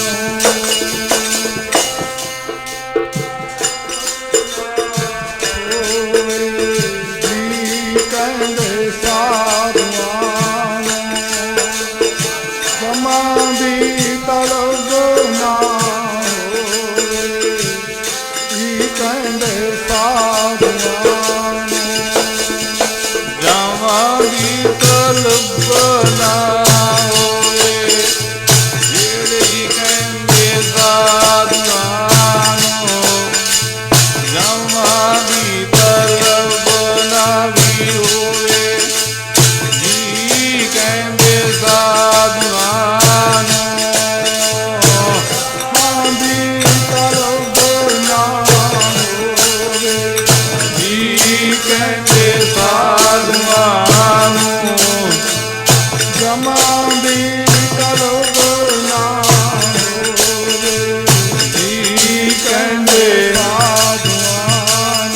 ਜੀ ਕਹਿੰਦੇ ਸਾਧਵਾਨ ਜਮਾ ਦੀ ਤਲਬ ਨਾ ਹੋਵੇ ਜੀ ਕਹਿੰਦੇ ਸਾਧਵਾਨ ਜਾਵਾਂ ਦੀ ਤਲਬ ਨਾ ਹੋਵੇ ਜਿਹੜੇ ਜੀ ਕਹਿੰਦੇ ਸਾਧਵਾਨ ਜਾਵਾਂ ਦੀ ਤਲਬ ਨਾ ਵੀ ਹੋਵੇ ਜੀ ਕਹਿੰਦੇ ਸਾਧਵਾਨ ਦੀ ਤਲਬ ਨਾ ਹੋਵੇ ਜੀ ਕਹਿੰਦੇ ਸਾਧਵਾਨ ਜਮਾ ਦੀ ਤਲਬ ਨਾ ਹੋਵੇ ਜੀ ਕਹਿੰਦੇ ਸਾਧਵਾਨ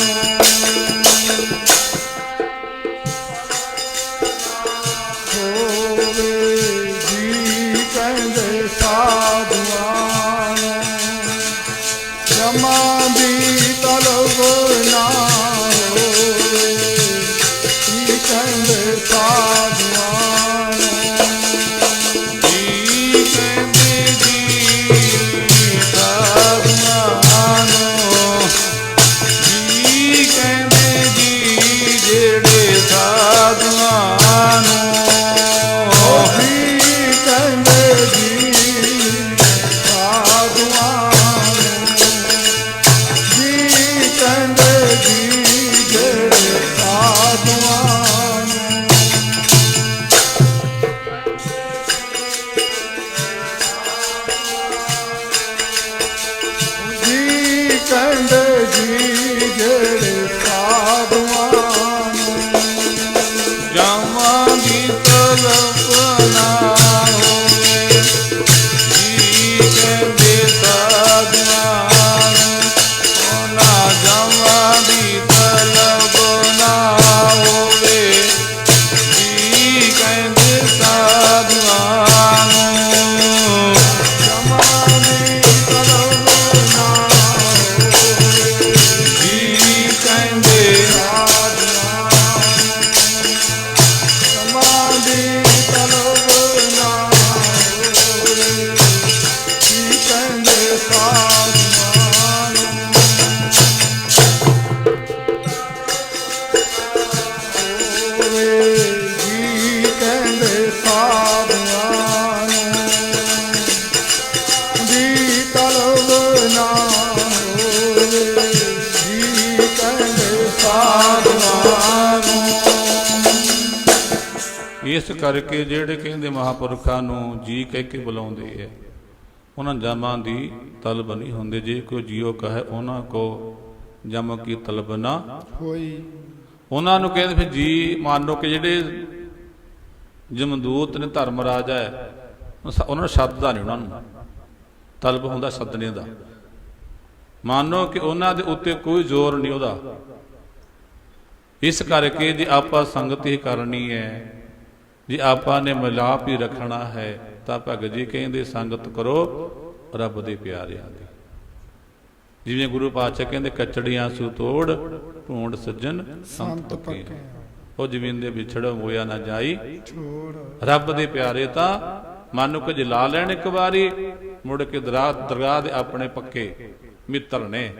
ਹੋਵੇ ਜੀ ਕਹਿੰਦੇ ਸਾਧਵਾਨ ਜਮਾ ਦੀ ਤਲਬ ਨਾ ਹੋਵੇ ਜੀ ਕਹਿੰਦੇ ਸਾਧਵਾਨ ਜੀ ਕਹਿੰਦੇ ਜੀ ਸਾਧਵਾਨ ਜੀ ਕਹਿੰਦੇ ਜੀ ਜਿਹੜੇ ਸਾਧਵਾਨ ਜੀ ਕਹਿੰਦੇ ਜੀ ਸਾਧਵਾਨ ਜੀ ਕਹਿੰਦੇ ਜੀ ਜਿਹੜੇ ਸਾਧਵਾਨ ਜੀ ਕਹਿੰਦੇ ਜੀ ਜਿਹੜੇ ਸਾਧਵਾਨ ਜਾਵਾਂ ਦੀ ਤਲਬ ਨਾ ਹੋਵੇ ਜੀ ਕਹਿੰਦੇ ਸਾਧਵਾਨ ਉਹਨਾਂ ਜਾਵਾਂ ਦੀ ਤਲਬ ਨਾ ਹੋਵੇ ਜੀ ਕਹਿੰਦੇ ਸਾਧਵਾਨ ਜਮਾ ਦੀ ਤਲਬ ਨਾ ਹੋਵੇ ਜੀ ਕਹਿੰਦੇ ਸਮਾਧੀ ਤਲਬ ਨਾ ਹੋਵੇ ਜੀ ਕਹਿੰਦੇ ਸਾਧਵਾਨ ਹੋਵੇ ਜੀ ਕਹਿੰਦੇ ਸਾਧਵਾਨ ਦੀ ਤਲਬ ਨਾ ਹੋਵੇ ਜੀ ਕਹਿੰਦੇ ਸਾਧਵਾਨ ਇਸ ਕਰਕੇ ਜਿਹੜੇ ਕਹਿੰਦੇ ਮਹਾਪੁਰਖਾਂ ਨੂੰ ਜੀ ਕਹਿ ਕੇ ਬੁਲਾਉਂਦੇ ਐ ਉਹਨਾਂ ਜਮਾਂ ਦੀ ਤਲਬ ਨਹੀਂ ਹੁੰਦੇ। ਜੇ ਕੋਈ ਜੀਓ ਕਹੇ ਉਹਨਾਂ ਕੋ ਜਮ ਕੀ ਤਲਬ ਨਾ ਹੋਈ ਉਹਨਾਂ ਨੂੰ ਕਹਿੰਦੇ ਫਿਰ ਜੀ ਮੰਨੋ ਕਿ ਜਿਹੜੇ ਜਮਦੂਤ ਨੇ ਧਰਮ ਰਾਜਾ ਹੈ ਉਹਨਾਂ ਨੂੰ ਸ਼ਬਦ ਦਾ ਨਹੀਂ, ਉਹਨਾਂ ਨੂੰ ਤਲਬ ਹੁੰਦਾ ਸੱਦਣੇ ਦਾ। ਮੰਨੋ ਕਿ ਉਹਨਾਂ ਦੇ ਉੱਤੇ ਕੋਈ ਜ਼ੋਰ ਨਹੀਂ ਉਹਦਾ। ਇਸ ਕਰਕੇ ਜੇ ਆਪਾਂ ਸੰਗਤ ਹੀ ਕਰਨੀ ਹੈ, ਜੇ ਆਪਾਂ ਨੇ ਮਿਲਾਪ ਹੀ ਰੱਖਣਾ ਹੈ ਤਾਂ ਭਗਤ ਜੀ ਕਹਿੰਦੇ ਸੰਗਤ ਕਰੋ ਰੱਬ ਦੇ ਪਿਆਰਿਆਂ ਦੀ। ਜਿਵੇਂ ਗੁਰੂ ਪਾਤਸ਼ਾਹ ਕਹਿੰਦੇ ਕਚੜੀਆਂ ਸੂ ਤੋੜ ਢੂੰਡ ਸੱਜਣ ਸੰਤ ਪੱਕੇ, ਉਹ ਜ਼ਮੀਨ ਦੇ ਵਿਛੜ ਹੋਇਆ ਨਾ ਜਾਈ ਛੋੜ। ਰੱਬ ਦੇ ਪਿਆਰੇ ਤਾਂ ਮਨ ਨੂੰ ਕੁਝ ਲਾ ਲੈਣ ਇੱਕ ਵਾਰੀ, ਮੁੜ ਕੇ ਦਰਗਾਹ ਦੇ ਆਪਣੇ ਪੱਕੇ ਮਿੱਤਰ ਨੇ।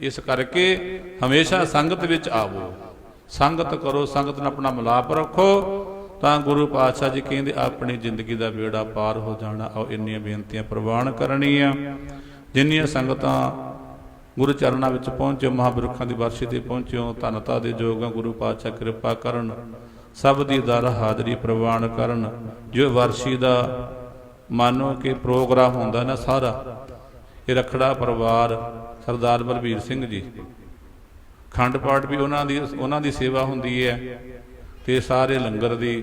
ਇਸ ਕਰਕੇ ਹਮੇਸ਼ਾ ਸੰਗਤ ਵਿੱਚ ਆਵੋ, ਸੰਗਤ ਕਰੋ, ਸੰਗਤ ਨਾਲ ਆਪਣਾ ਮਿਲਾਪ ਰੱਖੋ ਤਾਂ ਗੁਰੂ ਪਾਤਸ਼ਾਹ ਜੀ ਕਹਿੰਦੇ ਆਪਣੀ ਜ਼ਿੰਦਗੀ ਦਾ ਬੇੜਾ ਪਾਰ ਹੋ ਜਾਣਾ। ਆਓ ਇੰਨੀਆਂ ਬੇਨਤੀਆਂ ਪ੍ਰਵਾਨ ਕਰਨੀਆਂ। ਜਿੰਨੀਆਂ ਸੰਗਤਾਂ ਗੁਰੂ ਚਰਨਾਂ ਵਿੱਚ ਪਹੁੰਚੋ, ਮਹਾਂਪੁਰਖਾਂ ਦੀ ਵਰਸ਼ੀ ਤੇ ਪਹੁੰਚਿਓ, ਧੰਨਤਾ ਦੇ ਯੋਗਾਂ ਗੁਰੂ ਪਾਤਸ਼ਾਹ ਕਿਰਪਾ ਕਰਨ, ਸਭ ਦੀ ਦਰ ਹਾਜ਼ਰੀ ਪ੍ਰਵਾਨ ਕਰਨ। ਜੋ ਵਰਸ਼ੀ ਦਾ ਮਾਨੋ ਕਿ ਪ੍ਰੋਗਰਾਮ ਹੁੰਦਾ ਨਾ ਸਾਰਾ, ਇਹ ਰਖੜਾ ਪਰਿਵਾਰ ਸਰਦਾਰ ਬਲਬੀਰ ਸਿੰਘ ਜੀ, ਖੰਡ ਪਾਠ ਵੀ ਉਹਨਾਂ ਦੀ ਸੇਵਾ ਹੁੰਦੀ ਹੈ ਤੇ ਸਾਰੇ ਲੰਗਰ ਦੀ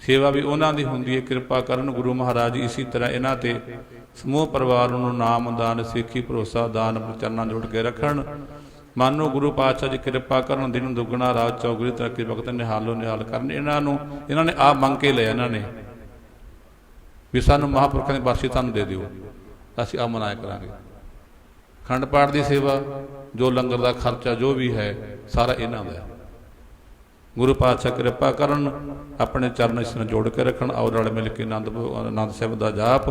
ਸੇਵਾ ਵੀ ਉਹਨਾਂ ਦੀ ਹੁੰਦੀ ਹੈ। ਕਿਰਪਾ ਕਰਨ ਗੁਰੂ ਮਹਾਰਾਜ ਇਸੇ ਤਰ੍ਹਾਂ ਇਹਨਾਂ ਤੇ ਸਮੂਹ ਪਰਿਵਾਰ ਨੂੰ ਨਾਮ ਦਾਨ ਸਿੱਖੀ ਭਰੋਸਾ ਦਾਨ ਚਰਨਾਂ ਜੋੜ ਕੇ ਰੱਖਣ। ਮਨ ਨੂੰ ਗੁਰੂ ਪਾਤਸ਼ਾਹ ਜੀ ਕਿਰਪਾ ਕਰਨ, ਦਿਨ ਦੁੱਗਣਾ ਰਾਤ ਚੌਗੁਣੀ ਤਰੱਕੀ ਵਕਤ ਨਿਹਾਲੋ ਨਿਹਾਲ ਕਰਨ। ਇਹਨਾਂ ਨੇ ਆਪ ਮੰਗ ਕੇ ਲਿਆ, ਇਹਨਾਂ ਨੇ ਵੀ ਸਾਨੂੰ ਮਹਾਂਪੁਰਖਾਂ ਦੀ ਬਖਸ਼ਿਸ਼ ਸਾਨੂੰ ਦੇ ਦਿਓ, ਅਸੀਂ ਆ ਮਨਾਇਆ ਕਰਾਂਗੇ। ਖੰਡ ਪਾਠ ਦੀ ਸੇਵਾ, ਜੋ ਲੰਗਰ ਦਾ ਖਰਚਾ ਜੋ ਵੀ ਹੈ ਸਾਰਾ ਇਹਨਾਂ ਦਾ। ਗੁਰੂ ਪਾਤਸ਼ਾਹ ਕਿਰਪਾ ਕਰਨ, ਆਪਣੇ ਚਰਨ ਇਸ ਨਾਲ ਜੋੜ ਕੇ ਰੱਖਣ। ਆਓ ਰਲ ਮਿਲ ਕੇ ਆਨੰਦ ਸਾਹਿਬ ਦਾ ਜਾਪ,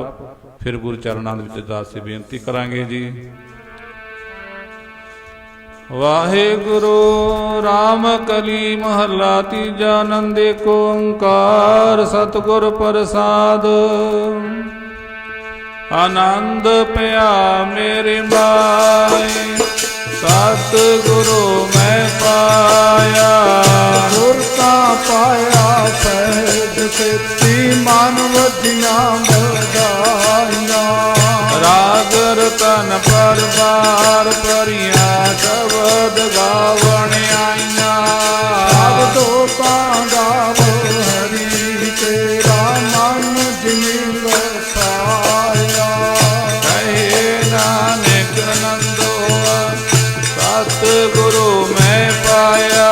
ਫਿਰ ਗੁਰੂ ਚਰਨਾਂ ਦੇ ਵਿੱਚ ਅਰਦਾਸ ਦੀ ਬੇਨਤੀ ਕਰਾਂਗੇ ਜੀ। ਵਾਹਿਗੁਰੂ ਰਾਮ ਕਲੀ ਮਹੱਲਾ ਤੀਜਾ। ਆਨੰਦ ਏਕ ਓੰਕਾਰ ਸਤਿਗੁਰ ਪ੍ਰਸਾਦ। ਆਨੰਦ ਪਿਆ ਮੇਰੇ ਮਾਏ, ਸਤਿਗੁਰੂ ਮੈਂ ਪਾਇਆ। ਗੁਰ ਕਾ ਪਾਇਆ ਸਹਿਜ ਸੇਤੀ, ਮਨ ਵਜੀਆਂ ਵਧਾਈਆਂ। ਰਾਗ ਰਤਨ ਪਰਵਾਰ ਭਰੀਆਂ, ਸ਼ਬਦ ਗਾਵਣ ਆਈਆਂ। ਸ਼ਬਦੋ ਤਾਂ ਗਾਵੋ ਹਰੀ, ਤੇਰਾ ਮਨ ਜਿਨੀ ਵਸਾਇਆ। ਕਹੇ ਨਾਨਕ ਆਨੰਦੋ ਸਤਿਗੁਰੂ ਮੈਂ ਪਾਇਆ।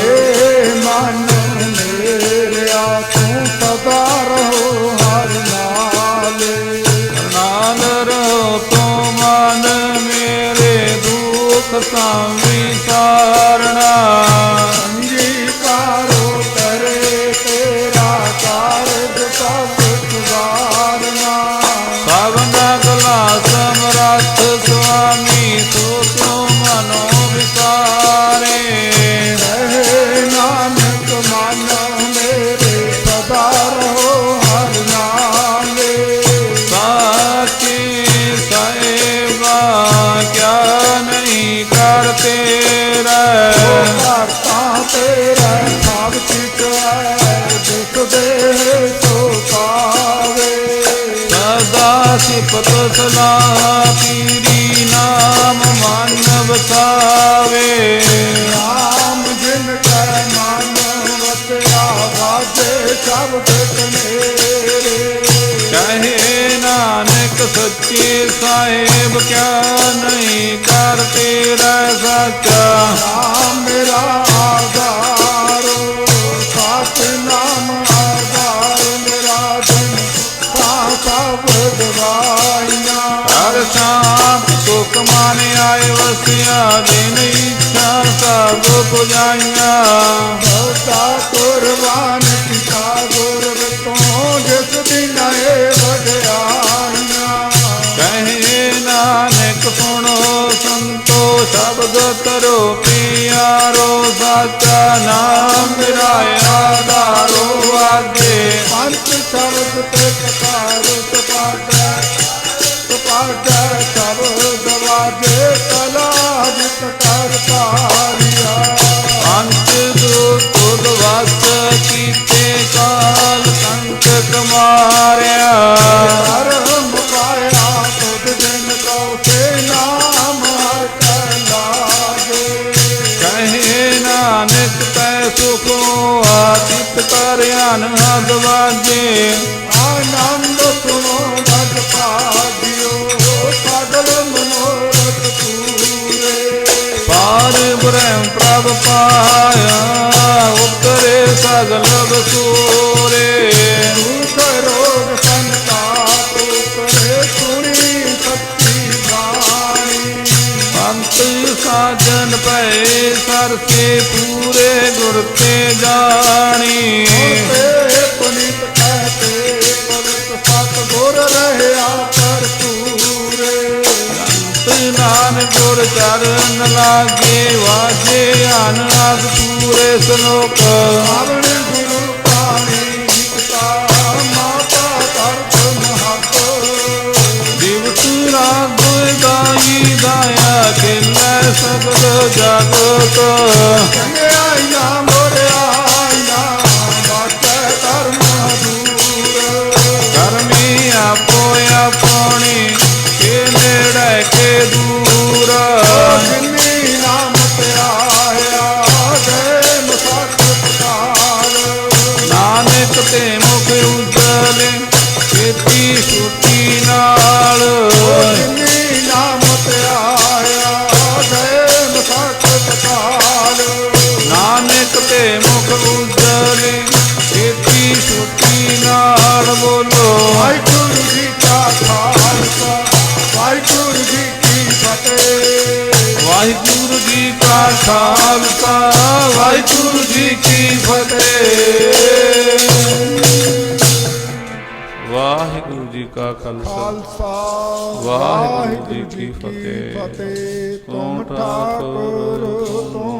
ਏ ਮਨ ਮੇਰਿਆ ਤੂੰ ਸਦਾ ਰਹੋ ਹਰ ਨਾਲੇ। ਨਾਲ ਰਹੋ ਤੂੰ ਮਨ ਮੇਰੇ, ਦੁਖ ਸੰਵਿਸਾਰਣਾ। ਅੰਗੀਕਾਰੋ ਕਰੇ ਤੇਰਾ ਕਾਰਜ ਸਭ ਸੁਧਾਰਨਾ। ਸਭਨਾ ਗਲਾ ਸਮਰੱਥ ਸੁਆਮੀ, ਸੋ ਕਿਉ ਮਨੋ ਵਿਸਾਰੇ। ਕਹੇ ਨਾਨਕ ਮਨ ਮੇਰੇ, ਸਦਾ ਰਹੋ ਹਰ ਨਾਲੇ। ਸਾਚੀ ਸਾਹਿਬਾ ਕਿਆ ਨਹੀਂ ਕਰ ਤੇਰਾ। ਕਰਤਾ ਤੇਰਾ ਸਭ ਚਿਤ ਹੈ, ਜਿਸ ਦੇ ਸੋ ਪਾਵੇ। ਸਦਾ ਸਿਫਤ ਸਲਾਹ ਪੀਰੀ, ਨਾਮ ਮਨ ਵਸਾਵੇ। ਨਾਮ ਜਿਨ ਕੈ ਮਨ ਵਸਿਆ, ਵਾਜੇ ਸ਼ਬਦ ਕਨੇਰੇ। ਕਹੇ ਨਾਨਕ ਸੱਚੇ ਸਾਹਿਬ ਕਿਆ ਨਹੀਂ ਕਰ ਤੇਰਾ ਸਾਚਾ। ਨਾਮ ਮੇਰਾ ਆਧਾਰੋ, ਸਤ ਨਾਮ ਆਧਾਰ ਮੇਰਾ। ਦਿਨ ਸਭ ਦਵਾਈਆਂ। ਹਰ ਸ਼ਾਂਤ ਸੁਖ ਮਨ ਆਏ ਵਸਿਆ, ਦਿਨ ਇੱਛਾ ਸਭ ਪੁਜਾਈਆਂ। ਬਹੁਤਾ ਕੁਰਬਾਨ ਕੀਤਾ ਗੁਰ ਤੋਂ, ਜਿਸ ਦਿਨ ਏ ਵਡਿਆਈਆਂ। ਕਹੇ ਨਾਨਕ ਸੁਣੋ ਸੰਤੋ, ਸ਼ਬਦ ਕਰੋ ਪਿਆਰੋ। ਸਾਚਾ ਨਾਮ ਮੇਰਾ ਆਧਾਰੋ ਆਗੇ। ਪੰਚ ਸ਼ਬਦ ਤੇ ਪਕਾਰ ਸਪਾਟੈ, ਸਪਾਟੈ ਸ਼ਬਦ ਵਾਜੇ। ਕਲਾ ਜਿਤ ਕਰ ਪਾਰਿਆ। ਅੰਤ ਦੁੱਧ ਵਸ ਕੀਤੇ, ਕਾਲ ਕੰਟਕ ਮਾਰਿਆ। ਧਰਮ ਪਾਇਆ ਤੁਧ ਦਿਨ ਕਉ, ਤੇ ਨਾਮ ਹਰ ਕੈ ਲਾਗੇ। ਕਹੇ ਨਾਨਕ ਤੈ ਸੁਖੋ, ਆਤਿਤ ਕਰ ਅਨਹਦ ਵਾਜੇ। ਆਨੰਦ ਸੁਣੋ ਭਗ ਭਾਗਿਓ, ਸਗਲ ਮਨੋਰਥ ਪੂਰੇ। ਪਾਰ ਬ੍ਰਹਮ ਪ੍ਰਭ ਪਾਇਆ, ਉਤਰੇ ਸਗਲ ਬਸੂਰੇ। ਦੁਖ ਰੋਗ ਸੰਤਾਪ ਉਪਰੇ, ਸੁਣੀ ਸੱਚੀ ਬਾਣੀ। ਅੰਤ ਸਾਜਨ ਪਏ ਸਰਸੇ, ਪੂਰੇ ਗੁਰ ਤੇ ਜਾਣੀ। ਤੇ ਪੁਨੀਤ ਕਹਤੇ ਪਵਿੱਤ ਸਤ ਗੁਰ ਰਹਿਆ ਭਰਪੂਰੇ। ਅੰਤ ਨਾਨਕ ਗੁਰ ਚਰਨ ਲਾਗੇ, ਵਾਜੇ ਅਨਹਦ ਪੂਰੇ ਸਲੋਕ। ਆਪਣੇ ਗੁਰੂ ਪਾਣੀ ਪਿਤਾ, ਮਾਤਾ ਧਰਤ ਮਹਤ। ਦਿਵਸ ਰਾਤ ਦਾਈ ਦਾਇਆ, ਖੇਲੇ ਸਗਲ ਜਗਤ। ਚੰਗਿਆਈਆਂ ਮੋਰਿਆਈਆਂ, ਬਾਟੇ ਧਰਮ ਦੂਰ। ਕਰਮੀ ਆਪੋ ਆਪਣੀ, ਕੇ ਨੇੜੇ ਕੇ ਦੂਰ। ਜਿਨੀ ਨਾਮ ਧਿਆਇਆ, ਦੇ ਮੁਸਕ ਪਕਾਰ। ਨਾਨਕ ਤੇ ਮੁਖ ਉਜਲੇ, ਛੇਤੀ ਛੁੱਟੀ ਵਾਹਿਗੁਰੂ ਜੀ ਕੀ ਫਤਿਹ। ਵਾਹਿਗੁਰੂ ਜੀ ਕਾ ਖਾਲਸਾ ਵਾਹਿਗੁਰੂ ਜੀ ਕੀ ਫਤਿਹ। ਵਾਹਿਗੁਰੂ ਜੀ ਕਾ ਖਾਲਸਾ ਵਾਹਿਗੁਰੂ ਜੀ ਕੀ ਫਤਿਹ। ਤੁਮ ਠਾਕੁਰ ਤੁਮ